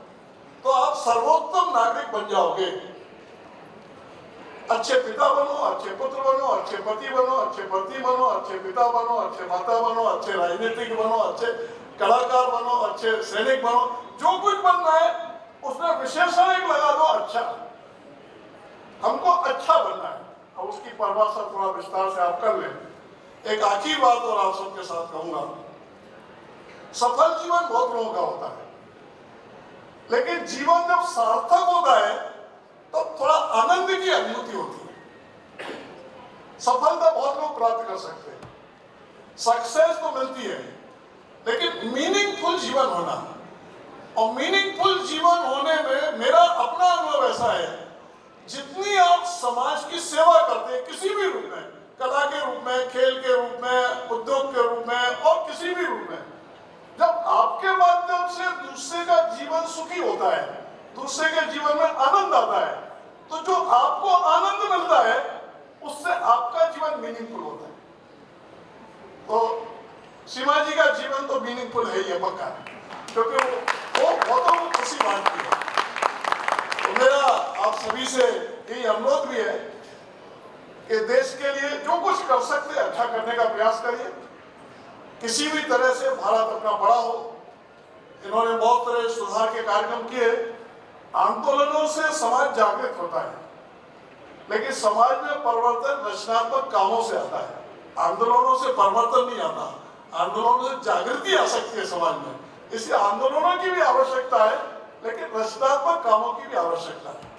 Speaker 13: तो आप सर्वोत्तम नागरिक बन जाओगे। अच्छे पिता बनो, अच्छे पुत्र बनो, अच्छे पति बनो, अच्छे पति बनो, अच्छे पिता बनो, अच्छे माता बनो, अच्छे राजनीतिक बनो, अच्छे कलाकार बनो, अच्छे सैनिक बनो। जो कुछ बनना है उसमें विशेषण एक लगा दो, अच्छा। हमको अच्छा बनना है। अब उसकी परिभाषा थोड़ा विस्तार से आप कर लें। एक आखिरी बात और आप सबके साथ कहूंगा, सफल जीवन बहुत लोगों का होता है, लेकिन जीवन जब सार्थक होता है तो थोड़ा आनंद की अनुभूति होती है। सफलता बहुत लोग प्राप्त कर सकते हैं, सक्सेस तो मिलती है, लेकिन मीनिंगफुल जीवन होना, और मीनिंगफुल जीवन होने में मेरा अपना अनुभव ऐसा है, जितनी आप समाज की सेवा करते हैं किसी भी रूप में, कला के रूप में, खेल के रूप में, उद्योग के रूप में और किसी भी रूप में, जब आपके माध्यम से दूसरे का जीवन सुखी होता है, दूसरे के जीवन में आनंद आता है, तो जो आपको आनंद मिलता है उससे आपका जीवन मीनिंगफुल होता है। तो सीमा जी का जीवन तो मीनिंगफुल है ही, पक्का है, क्योंकि वो बहुतों को खुशी बांटती है। तो मेरा आप सभी से यही अनुरोध भी है कि देश के लिए जो कुछ कर सकते हैं अच्छा करने का प्रयास करिए, किसी भी तरह से भारत अपना बड़ा हो। इन्होंने बहुत तरह सुधार के कार्यक्रम किए, आंदोलनों से समाज जागृत होता है, लेकिन समाज में परिवर्तन रचनात्मक कामों से आता है, आंदोलनों से परिवर्तन नहीं आता, आंदोलनों से जागृति आ सकती है समाज में। इसलिए आंदोलनों की भी आवश्यकता है, लेकिन रचनात्मक कामों की भी आवश्यकता है।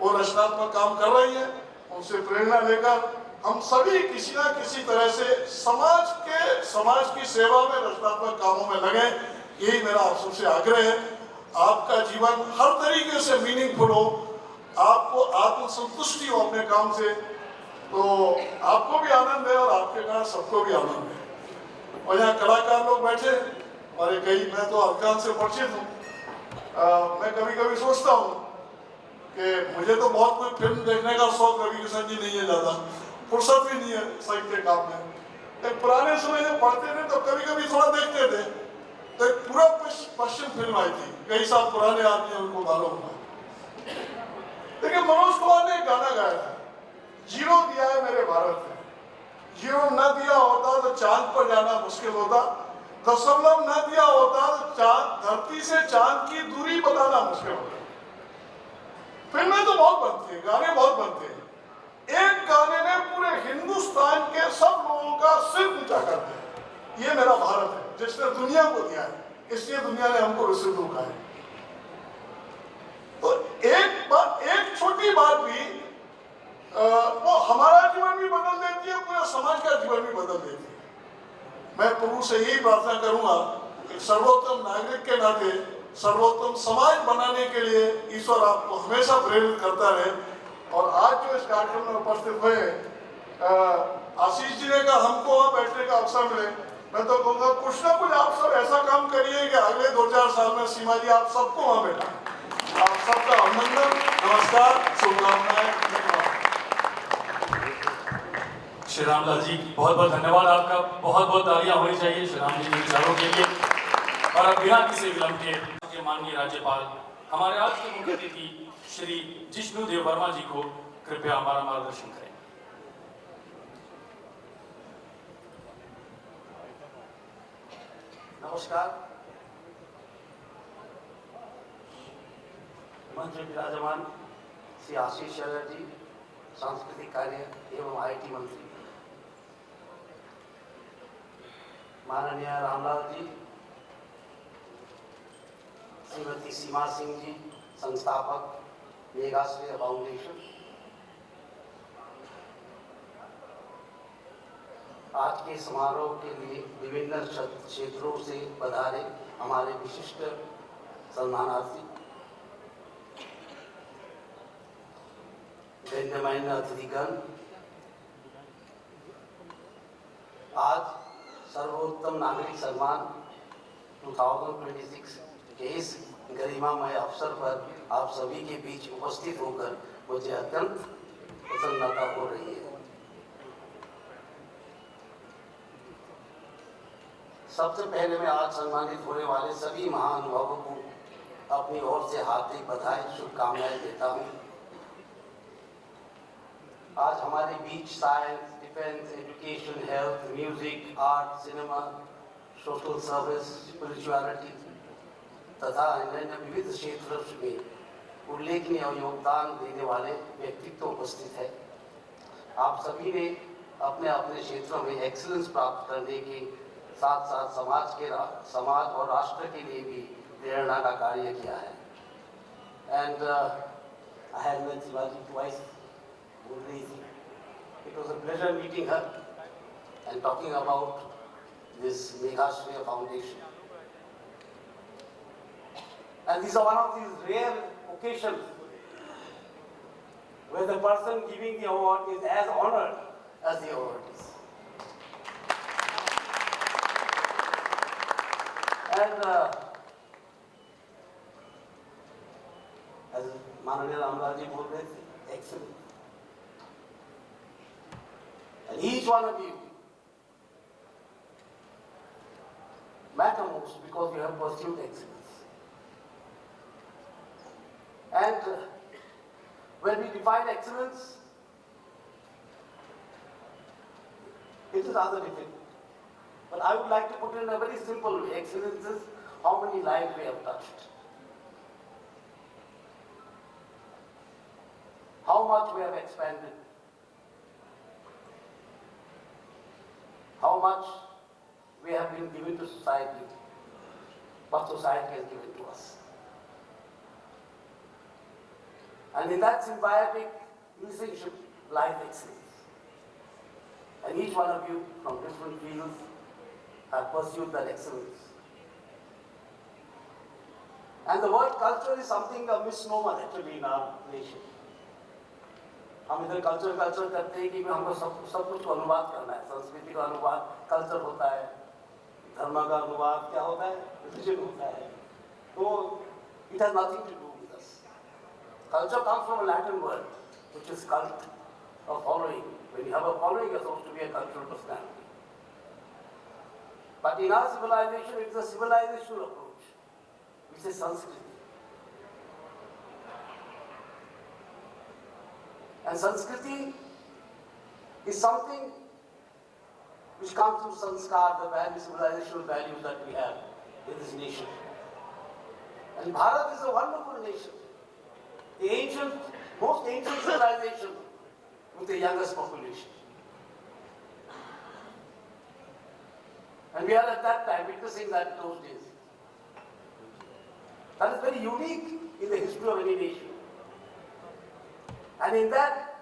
Speaker 13: वो रचनात्मक काम कर रही है, उनसे प्रेरणा लेकर हम सभी किसी ना किसी तरह से समाज की सेवा में रचनात्मक कामों में लगे, यही मेरा आप सबसे आग्रह है। आपका जीवन हर तरीके से मीनिंगफुल हो, आपको आत्मसंतुष्टि हो अपने काम से, तो आपको भी आनंद है और आपके कारण सबको भी आनंद है। और यहाँ कलाकार लोग बैठे और कई, मैं तो अर्कान से परिचित हूँ, मैं कभी कभी सोचता हूँ कि मुझे तो बहुत कोई फिल्म देखने का शौक रवि किशन जी नहीं है, ज़्यादा फुर्सत भी नहीं है साहित्य काम में। एक पुराने समय जब पढ़ते थे तो कभी कभी थोड़ा देखते थे, तो एक पूरा पश्चिम फिल्म आई थी, कई साल पुराने आदमी उनको मालूम हुआ। देखिए मनोज कुमार ने एक गाना गाया था, जीरो दिया है मेरे भारत ने, जीरो न दिया होता तो चांद पर जाना मुश्किल होता, दशमलव न दिया होता तो धरती से चांद की दूरी बताना मुश्किल होता। फिल्में तो बहुत बनती है, गाने बहुत बनते हैं, एक गाने ने पूरे हिंदुस्तान के सब लोगों का सिर ऊंचा कर दिया। ये मेरा भारत है जिसने दुनिया को दिया है, इसलिए दुनिया ने हमको रिसीव रोका है। तो एक छोटी बात भी वो हमारा जीवन भी बदल देती है, पूरे समाज का जीवन भी बदल देती है। मैं प्रभु से यही प्रार्थना करूंगा कि सर्वोत्तम नागरिक के नाते सर्वोत्तम समाज बनाने के लिए ईश्वर आपको हमेशा प्रेरित करता रहे। और आज जो इस कार्यक्रम में उपस्थित हुए आशीष जी ने कहा हमको वहाँ बैठने का अवसर मिले, मैं तो कहूँगा कुछ ना कुछ आप सब ऐसा काम करिए कि अगले 2-4 साल में सीमा जी आप सबको वहाँ बैठा। आप सबका अभिनंदन, नमस्कार, शुभकामनाएं।
Speaker 14: श्री रामलाल जी बहुत बहुत धन्यवाद आपका, बहुत बहुत तालियां होनी चाहिए श्री राम जी के विचारों के लिए। और अब बिना किसी विलंब के माननीय राज्यपाल हमारे आज के मुख्य अतिथि श्री जिष्णु देव वर्मा जी को कृपया हमारा मार्गदर्शन करें।
Speaker 15: नमस्कार। मंच में विराजमान श्री आशीष शर्मा जी, सांस्कृतिक कार्य एवं आईटी मंत्री, माननीय रामलाल जी, श्रीमती सीमा सिंह जी, संस्थापक मेघाश्रय फाउंडेशन, आज के समारोह के लिए विभिन्न क्षेत्रों से पधारे हमारे विशिष्ट सम्मानार्थी, गण्यमान्य अतिथिगण, आज सर्वोत्तम नागरिक सम्मान 2026 के इस गरिमामय अवसर पर आप सभी के बीच उपस्थित होकर मुझे अत्यंत प्रसन्नता हो रही है। सबसे पहले मैं आज सम्मानित होने वाले सभी महानुभावों को अपनी ओर से हार्दिक बधाई, शुभकामनाएं देता हूं। आज हमारे बीच science, defence, education, health, music, art, cinema, social service, spirituality तथा अन्य विविध क्षेत्रों में उल्लेखनीय योगदान देने वाले व्यक्तित्व उपस्थित है। आप सभी ने अपने अपने क्षेत्रों में एक्सीलेंस प्राप्त करने के साथ साथ समाज और राष्ट्र के लिए भी प्रेरणा का कार्य किया है. And I had met Shivaji twice. It was a pleasure meeting her and talking about this Meghashreya Foundation. And these are one of these rare occasions where the person giving the award is as honored as the award is. And as Mananiya Ramlal ji बोल रहे थे, excellent. And each one of you matter most because you have pursued excellence. And when we define excellence, it is rather difficult. But I would like to put it in a very simple way. Excellence is how many lives we have touched. How much we have expanded. How much we have been given to society, what society has given to us. And in that symbiotic relationship lies excellence. And each one of you from different fields have pursued that excellence. And the word culture is something, a misnomer actually in our nation. हम इधर culture करते हैं कि हमको सब कुछ को अनुवाद करना है. संस्कृति का अनुवाद कल्चर होता है, धर्म का अनुवाद क्या होता है, रिलीजन होता है. तो it has nothing to do with us. Culture comes from a Latin word which is cult, or following. When you have a following, you're supposed to be a cultural personality. But in our civilization, it's a civilizational approach. We say Sanskrit. And Sanskriti is something which comes through sanskar, the value, civilizational values that we have in this nation. And Bharat is a wonderful nation. The ancient, most ancient civilization with the youngest population. And we are at that time witnessing that in those days. That is very unique in the history of any nation. And in that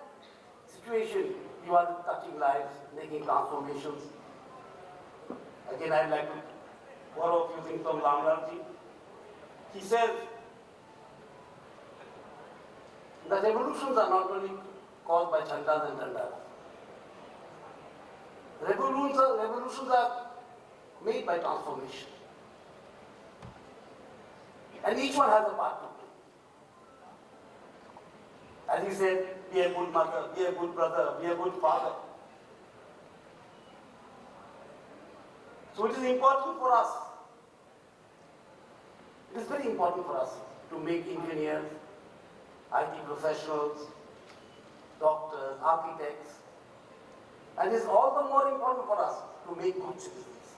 Speaker 15: situation, you are touching lives, making transformations. Again, I'd like to borrow a few things from Ramlal ji. He says that revolutions are not only caused by chandas and dandas. Revolutions are made by transformation. And each one has a part to play. As he said, be a good mother, be a good brother, be a good father. So it is important for us, it is very important for us to make engineers, IT professionals, doctors, architects, and it is all the more important for us to make good citizens.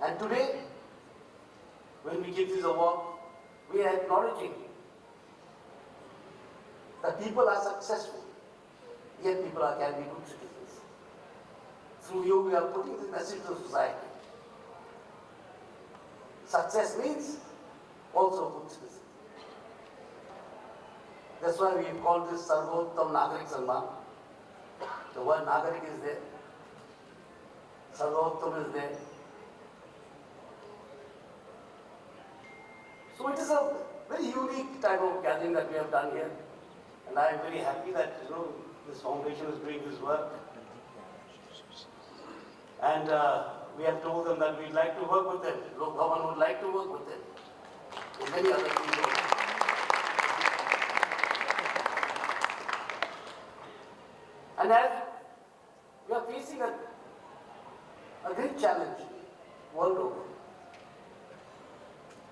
Speaker 15: And today, when we give this award, we are acknowledging that people are successful, yet people can be good citizens. Through you, we are putting this message to society. Success means also good citizens. That's why we call this Sarvottam Nagarik Samman. The word Nagarik is there, Sarvottam is there. So it is a very unique type of gathering that we have done here. And I am very happy that this foundation is doing this work. And we have told them that we'd like to work with them. Lok Bhavan would like to work with them. And many other people. And as we are facing a great challenge world over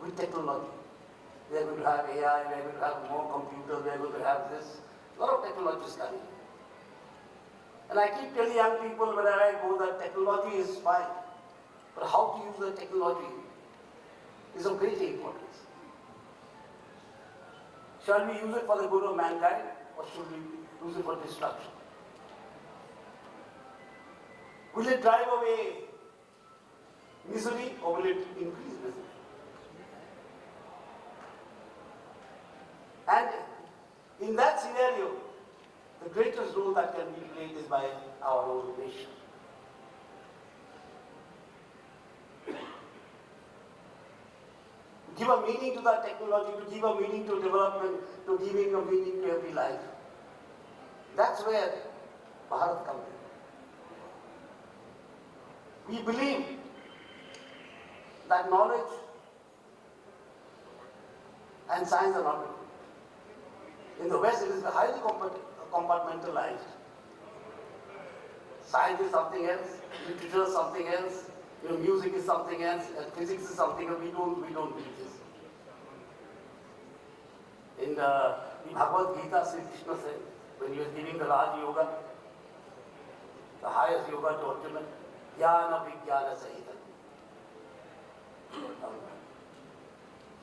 Speaker 15: with technology. We are going to have AI, we are going to have more computers, we are going to have this. A lot of technology is coming. And I keep telling young people wherever I go that technology is fine. But how to use the technology is of great importance. Shall we use it for the good of mankind, or should we use it for destruction? Will it drive away misery or will it increase misery? And in that scenario, the greatest role that can be played is by our own nation. To give a meaning to that technology, to give a meaning to development, to giving a meaning to every life. That's where Bharat comes in. We believe that knowledge and science are not equal. In the West, it is highly compartmentalized. Science is something else, literature is something else, music is something else, and physics is something else. We don't believe this. In the Bhagavad Gita, Sri Krishna said, when he was giving the Raj Yoga, the highest yoga to Arjuna, Jnana Vijnana Sahita.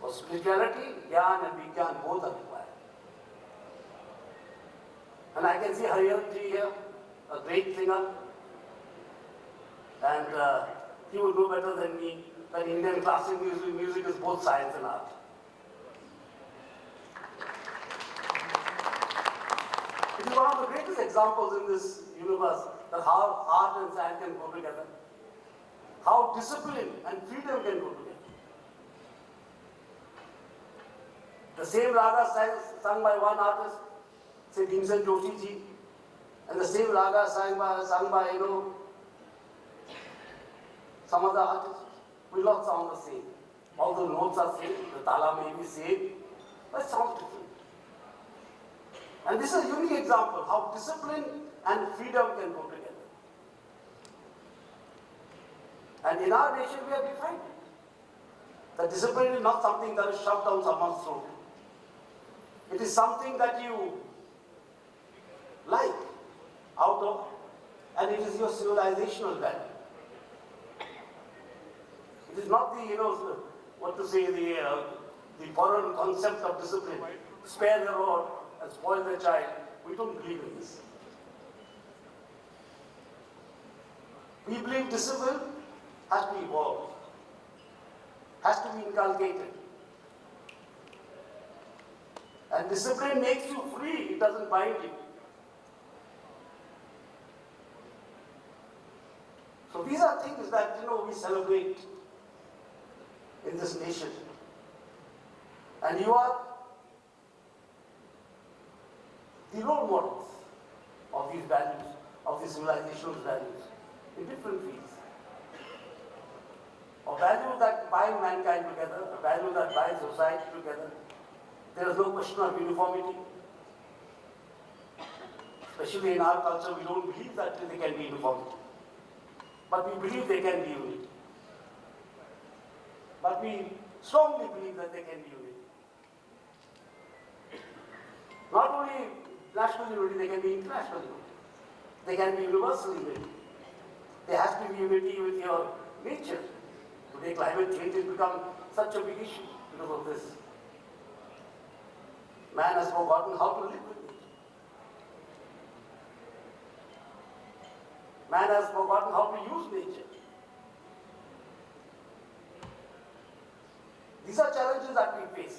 Speaker 15: For spirituality, Jnana and Vijnana both are required. And I can see Hariharanji here, a great singer, and he would know better than me that Indian classical music is both science and art. It is one of the greatest examples in this universe that how art and science can go together, how discipline and freedom can go together. The same raga sung by one artist, say Bhimsen Joshi ji, and the same raga sung by some other artists, will not sound the same. Although notes are same, the tala may be same, but it sounds different. And this is a unique example how discipline and freedom can go together. And in our nation we have defined it. That discipline is not something that is shoved down someone's throat. It is something that you like out of, and it is your civilizational value. It is not the foreign concept of discipline. Spare the rod and spoil the child. We don't believe in this. We believe discipline has to evolve, has to be inculcated. And discipline makes you free, it doesn't bind you. So these are things that we celebrate in this nation. And you are the role models of these values, of these civilizational values, in different fields. A value that binds mankind together, a value that binds society together. There is no question of uniformity. Especially in our culture, we don't believe that there can be uniformity. But we believe there can be unity. But we strongly believe that there can be unity. Not only national unity, there can be international unity. There can be universal unity. There has to be unity with your nature. Today climate change has become such a big issue because of this. Man has forgotten how to live with nature. Man has forgotten how to use nature. These are challenges that we face.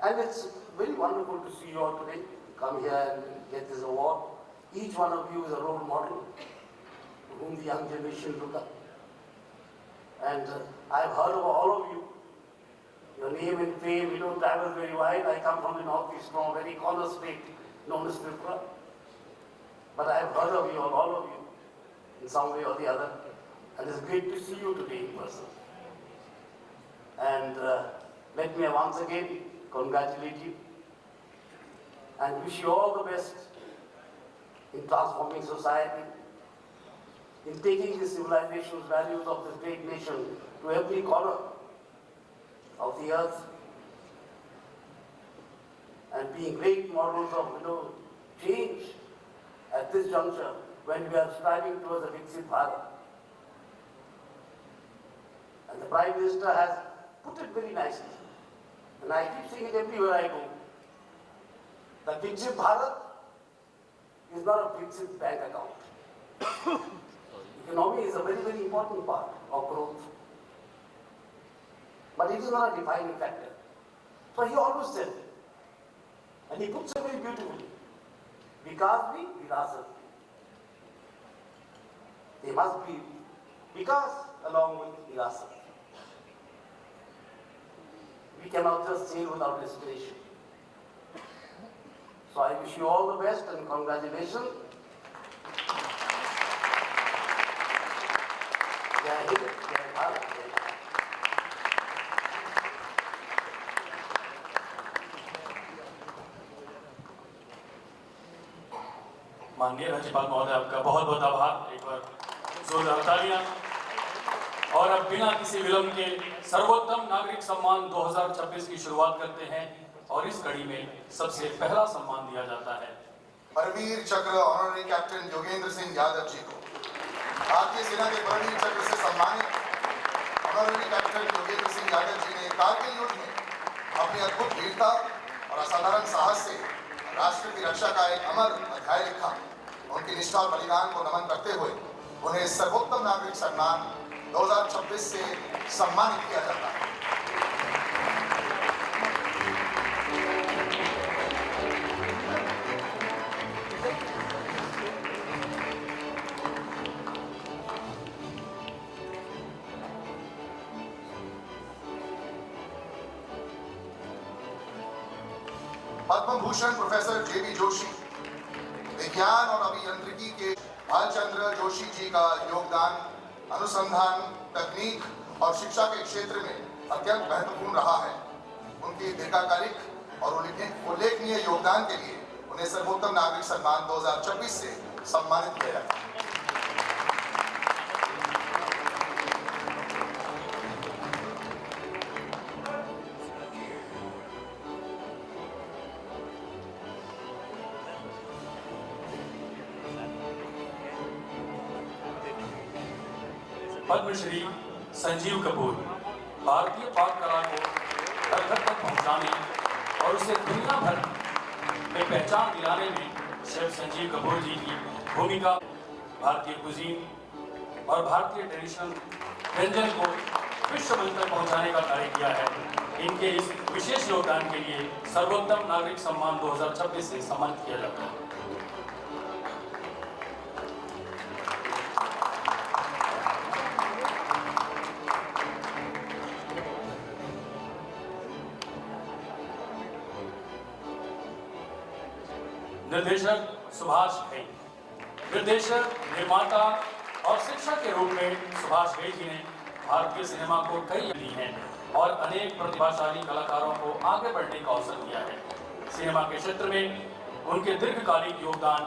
Speaker 15: And it's very wonderful to see you all today come here and get this award. Each one of you is a role model to whom the young generation look up. And I've heard of all of you. Your name and fame, travel very wide. I come from the northeast, from a very corner state known as Tripura. But I have heard of you, all of you, in some way or the other. And it's great to see you today in person. And let me once again congratulate you and wish you all the best in transforming society, in taking the civilization's values of this great nation to every corner of the earth, and being great models of change at this juncture when we are striving towards a Viksit Bharat. And the Prime Minister has put it very nicely. And I keep saying it everywhere I go. The Viksit Bharat is not a Viksit bank account. Economy is a very, very important part of growth. But it is not a defining factor. So he always said, and he puts it very beautifully, Vikas bhi, Virasat bhi. There must be Vikas along with Virasat. We cannot just sail without inspiration. So I wish you all the best and congratulations. Jai Hind, Jai Bharat, Jai Bharat.
Speaker 14: माननीय राज्यपाल महोदय, आपका बहुत बहुत आभार। एक बार जोरदार तालियां। और अब बिना किसी विलंब के सर्वोत्तम नागरिक सम्मान 2026 की शुरुआत करते हैं और इस कड़ी में सबसे पहला सम्मान दिया जाता है
Speaker 13: परमवीर चक्र ऑनररी कैप्टन योगेंद्र सिंह यादव जी को। भारतीय सेना के परमवीर चक्र से सम्मानित ऑनररी कैप्टन योगेंद्र सिंह यादव जी ने कारगिल युद्ध में अपनी अद्भुत वीरता और असाधारण साहस से राष्ट्र की रक्षा का एक अमर अध्याय लिखा। उनकी निष्ठा और बलिदान को नमन करते हुए उन्हें सर्वोत्तम नागरिक सम्मान 2026 से सम्मानित किया जाता है। पद्म भूषण प्रोफेसर जेबी जोशी, विज्ञान और अभियांत्रिकी के भालचंद्र जोशी जी का योगदान अनुसंधान, तकनीक और शिक्षा के क्षेत्र में अत्यंत महत्वपूर्ण रहा है। उनकी दीर्घकालिक और उल्लेखनीय योगदान के लिए उन्हें सर्वोत्तम नागरिक सम्मान 2026 से सम्मानित किया जाता है।
Speaker 14: पद्मश्री संजीव कपूर, भारतीय पाक कला को घर घर तक पहुंचाने और उसे दुनिया भर में पहचान दिलाने में शेफ संजीव कपूर जी की भूमिका, भारतीय कुजीन और भारतीय ट्रेडिशनल व्यंजन को विश्व मंच तक पहुंचाने का कार्य किया है। इनके इस विशेष योगदान के लिए सर्वोत्तम नागरिक सम्मान 2026 से सम्मानित किया जाता है। निर्देशक सुभाष घई, निर्देशक, निर्माता और शिक्षक के रूप में सुभाष घई जी ने भारतीय सिनेमा को कई दी हैं और अनेक प्रतिभाशाली कलाकारों को आगे बढ़ने का अवसर दिया है। सिनेमा के क्षेत्र में उनके दीर्घकालिक योगदान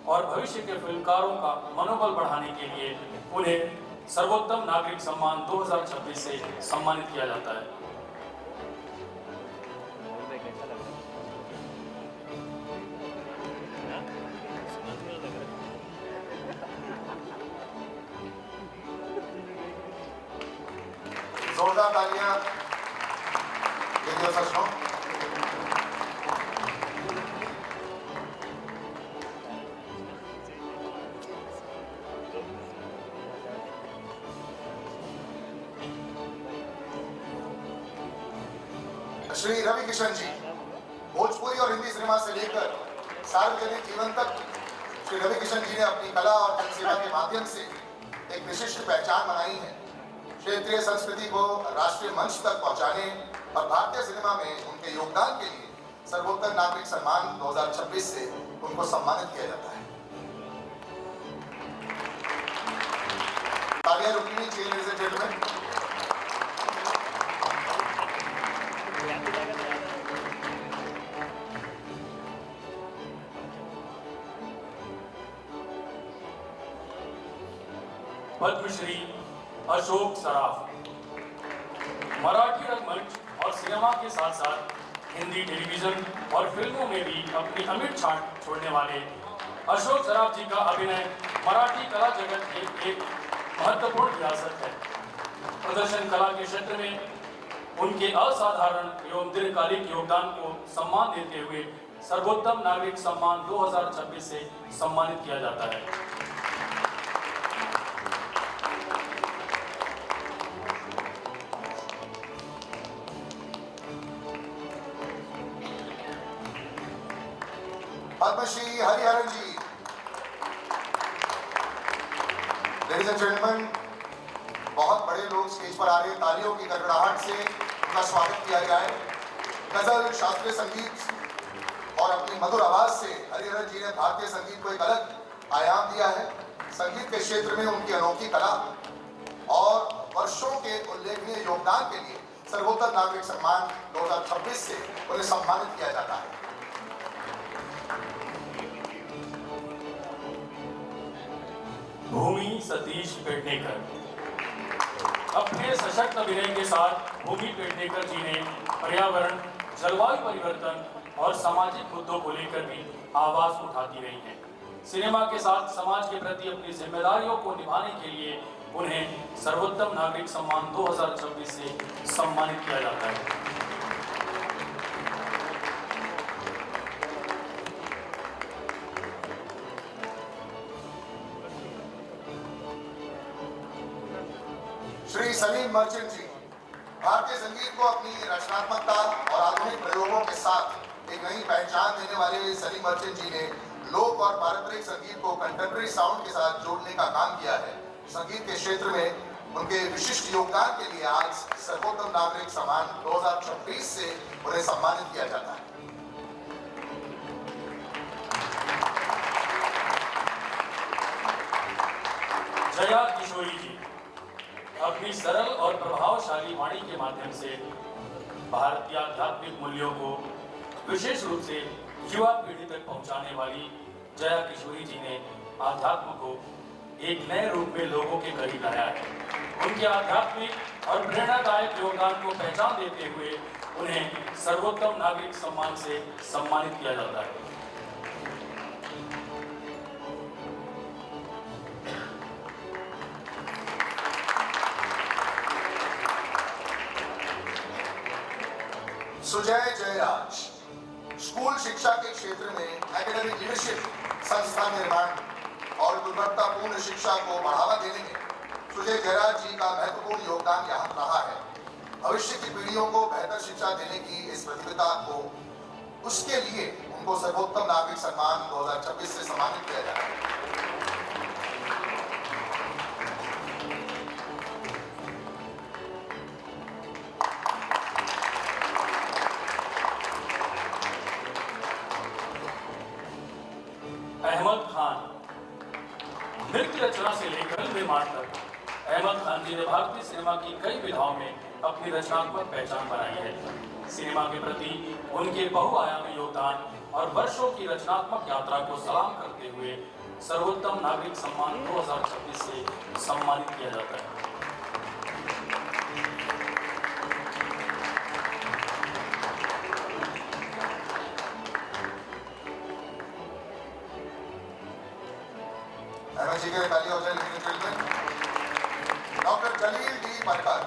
Speaker 14: और भविष्य के फिल्मकारों का मनोबल बढ़ाने के लिए उन्हें सर्वोत्तम नागरिक सम्मान 2026 से सम्मानित किया जाता है।
Speaker 13: जोरदार तालियां सचनो। श्री रवि किशन जी, भोजपुरी और हिंदी सिनेमा से लेकर सार्वजनिक जीवन तक श्री रवि किशन जी ने अपनी कला और जनसेवा के माध्यम से एक विशिष्ट पहचान बनाई है। क्षेत्रीय संस्कृति को राष्ट्रीय मंच तक पहुंचाने और भारतीय सिनेमा में उनके योगदान के लिए सर्वोत्तम नागरिक सम्मान 2026 से उनको सम्मानित किया जाता है। तालियां रुकनी नहीं चाहिए ladies and gentleman.
Speaker 14: Padmashri Ashok Saraf, Marathi रंगमंच और सिनेमा के साथ साथ हिंदी टेलीविजन और फिल्मों में भी अपनी अमिट छाप छोड़ने वाले अशोक सराफ जी का अभिनय मराठी कला जगत की एक महत्वपूर्ण विरासत है। प्रदर्शन कला के क्षेत्र में उनके असाधारण एवं दीर्घकालिक योगदान को सम्मान देते हुए सर्वोत्तम नागरिक सम्मान 2026 से सम्मानित किया जाता है।
Speaker 16: पद्मश्री हरिहरन जी। लेडीज एंड जेंटलमैन, बहुत बड़े लोग स्टेज पर आ रहे हैं, तालियों की गड़गड़ाहट से उनका स्वागत किया जाए। गजल, शास्त्रीय संगीत और अपनी मधुर आवाज से हरिहरन जी ने भारतीय संगीत को एक अलग आयाम दिया है। संगीत के क्षेत्र में उनकी अनोखी कला और वर्षों के उल्लेखनीय योगदान के लिए सर्वोत्तम नागरिक सम्मान 2026 से उन्हें सम्मानित किया जाता है।
Speaker 14: भूमि सतीश पेडनेकर। अपने सशक्त अभिनय के साथ भूमि पेडनेकर जी ने पर्यावरण, जलवायु परिवर्तन और सामाजिक मुद्दों को लेकर भी आवाज उठाती रही हैं। सिनेमा के साथ समाज के प्रति अपनी जिम्मेदारियों को निभाने के लिए उन्हें सर्वोत्तम नागरिक सम्मान 2026 से सम्मानित किया जाता है।
Speaker 16: श्री सलीम मर्चेंट जी। भारतीय संगीत को अपनी रचनात्मकता और आधुनिक प्रयोगों के साथ एक नई पहचान देने वाले सलीम मर्चेंट जी ने लोक और पारंपरिक संगीत को कंटेम्पररी साउंड के साथ जोड़ने का काम किया है। संगीत के क्षेत्र में उनके विशिष्ट योगदान के लिए आज सर्वोत्तम नागरिक सम्मान 2026 से उन्हें सम्मानित किया जाता है।
Speaker 14: जया किशोरी जी अपनी सरल और प्रभावशाली वाणी के माध्यम से भारतीय आध्यात्मिक मूल्यों को विशेष रूप से युवा पीढ़ी तक पहुंचाने वाली जया किशोरी जी ने आध्यात्म को एक नए रूप में लोगों के करीब लाया है। उनके आध्यात्मिक और प्रेरणादायक योगदान को पहचान देते हुए उन्हें सर्वोत्तम नागरिक सम्मान से सम्मानित किया जाता है।
Speaker 16: सुजय जयराज। स्कूल शिक्षा के क्षेत्र में एकेडमिक लीडरशिप, संस्था निर्माण और गुणवत्तापूर्ण शिक्षा को बढ़ावा देने में सुजय जयराज जी का महत्वपूर्ण योगदान यहाँ रहा है। भविष्य की पीढ़ियों को बेहतर शिक्षा देने की इस प्रतिबद्धता को उसके लिए उनको सर्वोत्तम नागरिक सम्मान 2026 से सम्मानित किया जाता है।
Speaker 14: अहमद खान। नृत्य रचना से लेकर निर्माण तक अहमद खान जी ने भारतीय सिनेमा की कई विधाओं में अपनी रचनात्मक पहचान बनाई है। सिनेमा के प्रति उनके बहुआयामी योगदान और वर्षों की रचनात्मक यात्रा को सलाम करते हुए सर्वोत्तम नागरिक सम्मान 2026 से सम्मानित किया जाता है।
Speaker 16: जी के तालियां हो जाए। डॉक्टर जलील डी परकर।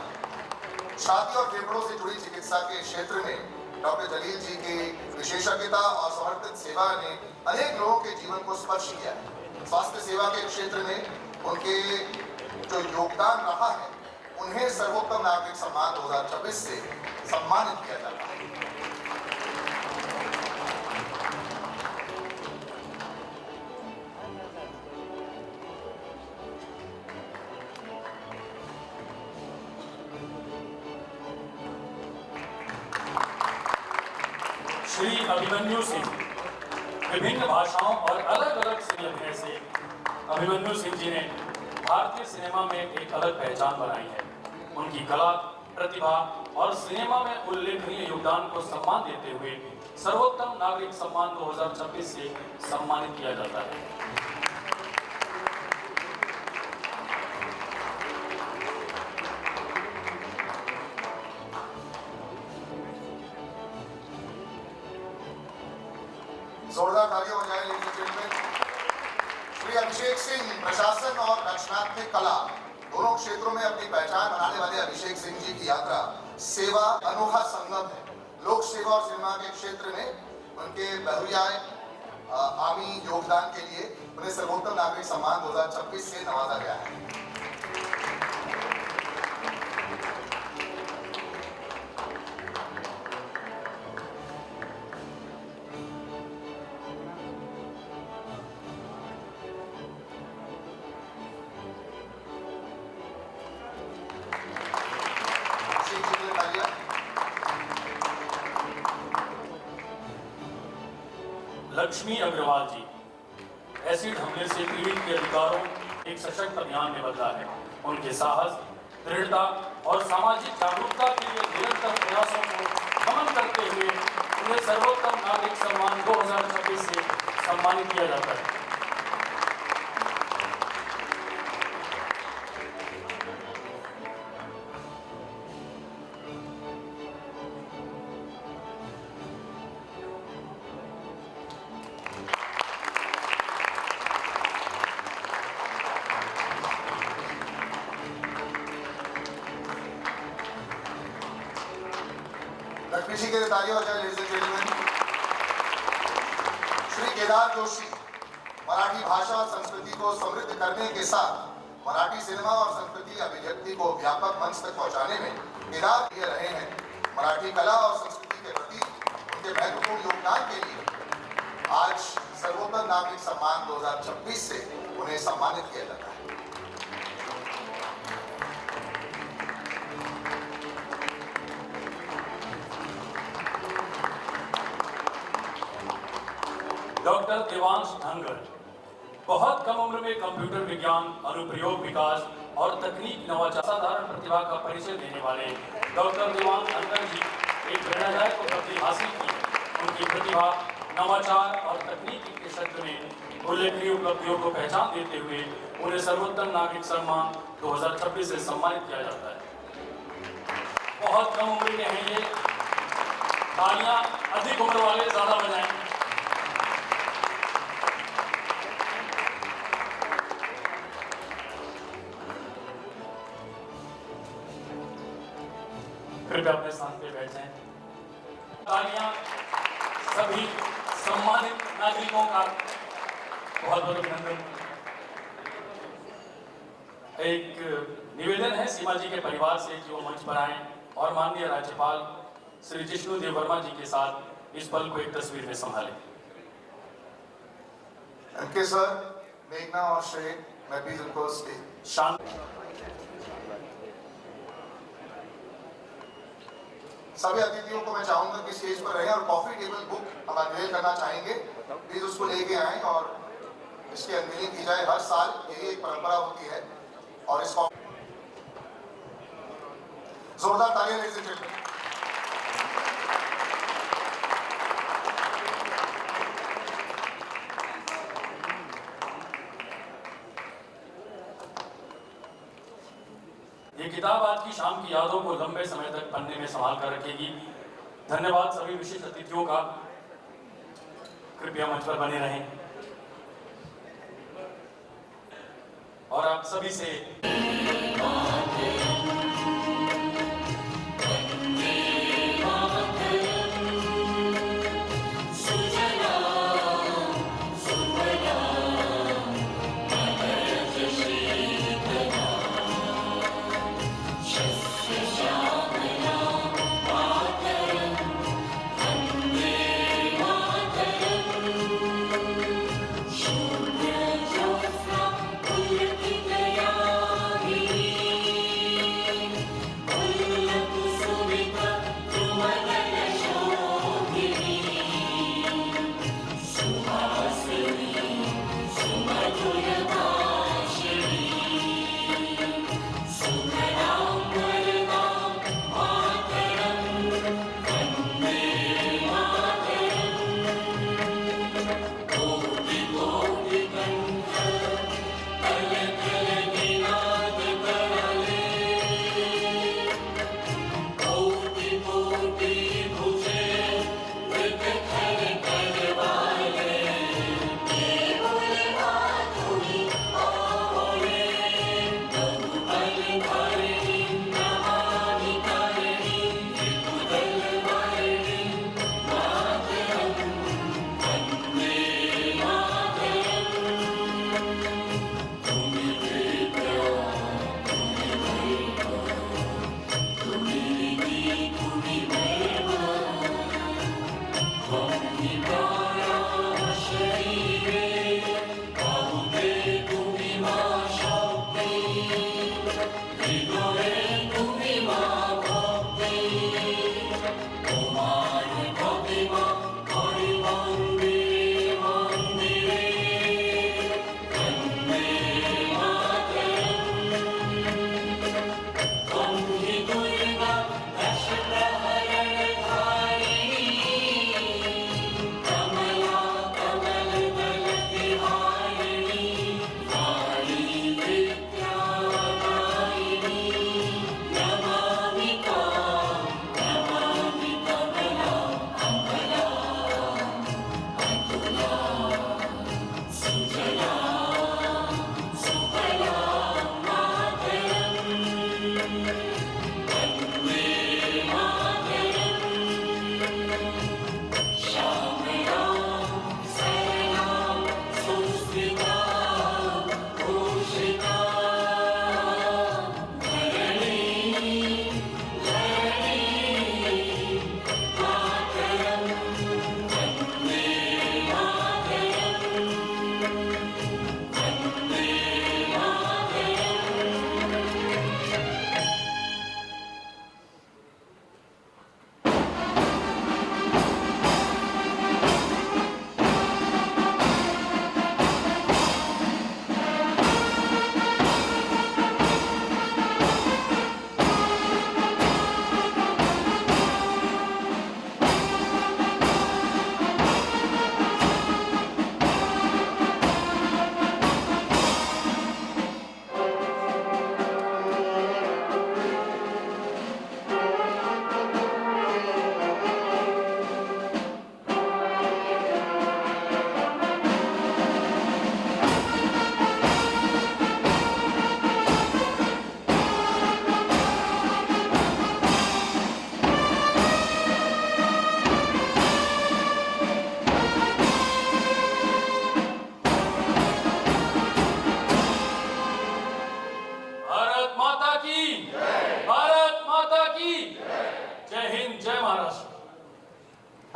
Speaker 16: छाती और फेफड़ों से जुड़ी चिकित्सा के क्षेत्र में डॉक्टर जलील जी की विशेषज्ञता और समर्पित सेवा ने अनेक लोगों के जीवन को स्पर्श किया है। स्वास्थ्य सेवा के क्षेत्र में उनके जो योगदान रहा है उन्हें सर्वोत्तम नागरिक सम्मान 2026 से सम्मानित किया जाता है।
Speaker 14: श्री अभिमन्यु सिंह। विभिन्न भाषाओं और अलग अलग सिने अभिनय से अभिमन्यु सिंह जी ने भारतीय सिनेमा में एक अलग पहचान बनाई है। उनकी कला, प्रतिभा और सिनेमा में उल्लेखनीय योगदान को सम्मान देते हुए सर्वोत्तम नागरिक सम्मान 2026 से सम्मानित किया जाता है।
Speaker 16: जोरदार तालियां हो जाए ladies and gentleman. Shri Abhishek Singh. प्रशासन और रचनात्मक कला दोनों क्षेत्रों में अपनी पहचान बनाने वाले अभिषेक सिंह जी की यात्रा सेवा अनोखा संगम है। लोक सेवा और सिनेमा के क्षेत्र में उनके बहुयाय आर्मी योगदान के लिए उन्हें सर्वोत्तम नागरिक सम्मान 2026 से नवाजा गया है।
Speaker 14: लक्ष्मी अग्रवाल जी, एसिड हमले से पीड़ित के अधिकारों एक सशक्त अभियान में बदला है। उनके साहस, दृढ़ता और सामाजिक जागरूकता के लिए निरंतर प्रयासों को नमन करते हुए उन्हें सर्वोत्तम नागरिक सम्मान 2026 से सम्मानित किया जाता है।
Speaker 16: लक्ष्मी जी के लिए तालियां हो जाए ladies and gentleman. Shri Kedar Joshi Marathi भाषा और संस्कृति को समृद्ध करने के साथ मराठी सिनेमा और संस्कृति अभिव्यक्ति को व्यापक मंच तक पहुंचाने में केदार दिए रहे हैं। मराठी कला और संस्कृति के प्रति उनके महत्वपूर्ण योगदान के लिए आज सर्वोत्तम नागरिक सम्मान 2026 से उन्हें सम्मानित किया जाता है।
Speaker 14: डॉक्टर देवांश धनगर बहुत कम उम्र में कंप्यूटर विज्ञान, अनुप्रयोग विकास और तकनीक नवाचार साधारण प्रतिभा का परिचय देने वाले डॉक्टर देवांश धनगर जी एक प्रेरणादायक उपलब्धि हासिल की। उनकी प्रतिभा, नवाचार और तकनीक के क्षेत्र में उल्लेखनीय उपलब्धियों को पहचान देते हुए उन्हें सर्वोत्तम नागरिक सम्मान 2026 से सम्मानित किया जाता है। बहुत कम उम्र के हैं ये, तालियां अधिक उम्र वाले ज्यादा बजाएं। कृपया अपने स्थान पे बैठ जाएं। तालियां सभी सम्मानित नागरिकों का बहुत बहुत अभिनंदन। एक निवेदन है सीमा जी के परिवार से कि वो मंच पर आएं और माननीय राज्यपाल श्री जिष्णु देव वर्मा जी के साथ इस पल को एक तस्वीर में संभालें।
Speaker 16: उनके सर मेघना और श्रेय, मैं प्लीज उनको
Speaker 14: शांत।
Speaker 16: सभी अतिथियों को मैं चाहूंगा कि स्टेज पर रहें और कॉफी टेबल बुक हम अनवेल करना चाहेंगे, प्लीज उसको लेके आएं और इसकी अनवेलिंग की जाए। हर साल यही एक परंपरा होती है और इस जोरदार तालियां लेडीज एंड जेंटलमैन।
Speaker 14: ये किताब आज की शाम की यादों को लंबे समय तक पन्ने में संभाल कर रखेगी। धन्यवाद सभी विशिष्ट अतिथियों का। कृपया मंच पर बने रहें और आप सभी से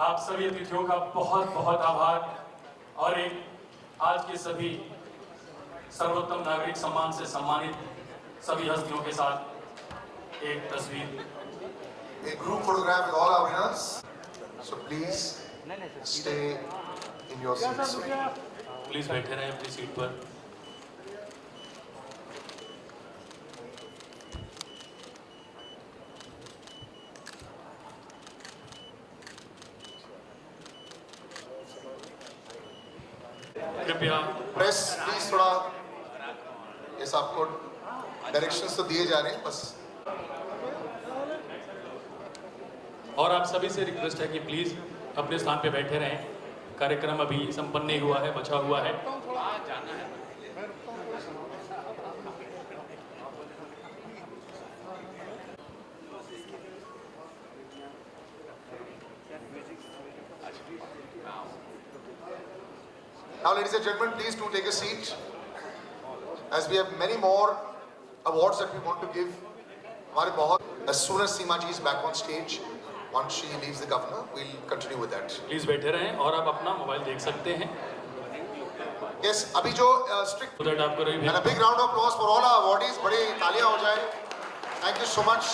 Speaker 14: आप सभी अतिथियों का बहुत बहुत आभार और एक आज के सभी सर्वोत्तम नागरिक सम्मान से सम्मानित सभी हस्तियों के साथ एक तस्वीर।
Speaker 16: A group photograph with all our winners. So please stay in your seats.
Speaker 14: Please बैठे रहें अपनी सीट पर। कृपया
Speaker 16: प्रेस प्लीज थोड़ा ये सबको डायरेक्शंस तो दिए जा रहे हैं बस।
Speaker 14: और आप सभी से रिक्वेस्ट है कि प्लीज अपने स्थान पे बैठे रहें। कार्यक्रम अभी संपन्न नहीं हुआ है, बचा हुआ है।
Speaker 16: Now, ladies and gentlemen, please do take a seat, as we have many more awards that we want to give. हमारे बहुत, as soon as Seema ji is back on stage, once she leaves the governor, we'll continue with that.
Speaker 14: Please बैठे रहें और आप अपना mobile देख सकते हैं।
Speaker 16: Yes, अभी जो strict
Speaker 14: आपको
Speaker 16: and a big round of applause for all our awardees, बड़ी तालियां हो जाए। Thank you so much.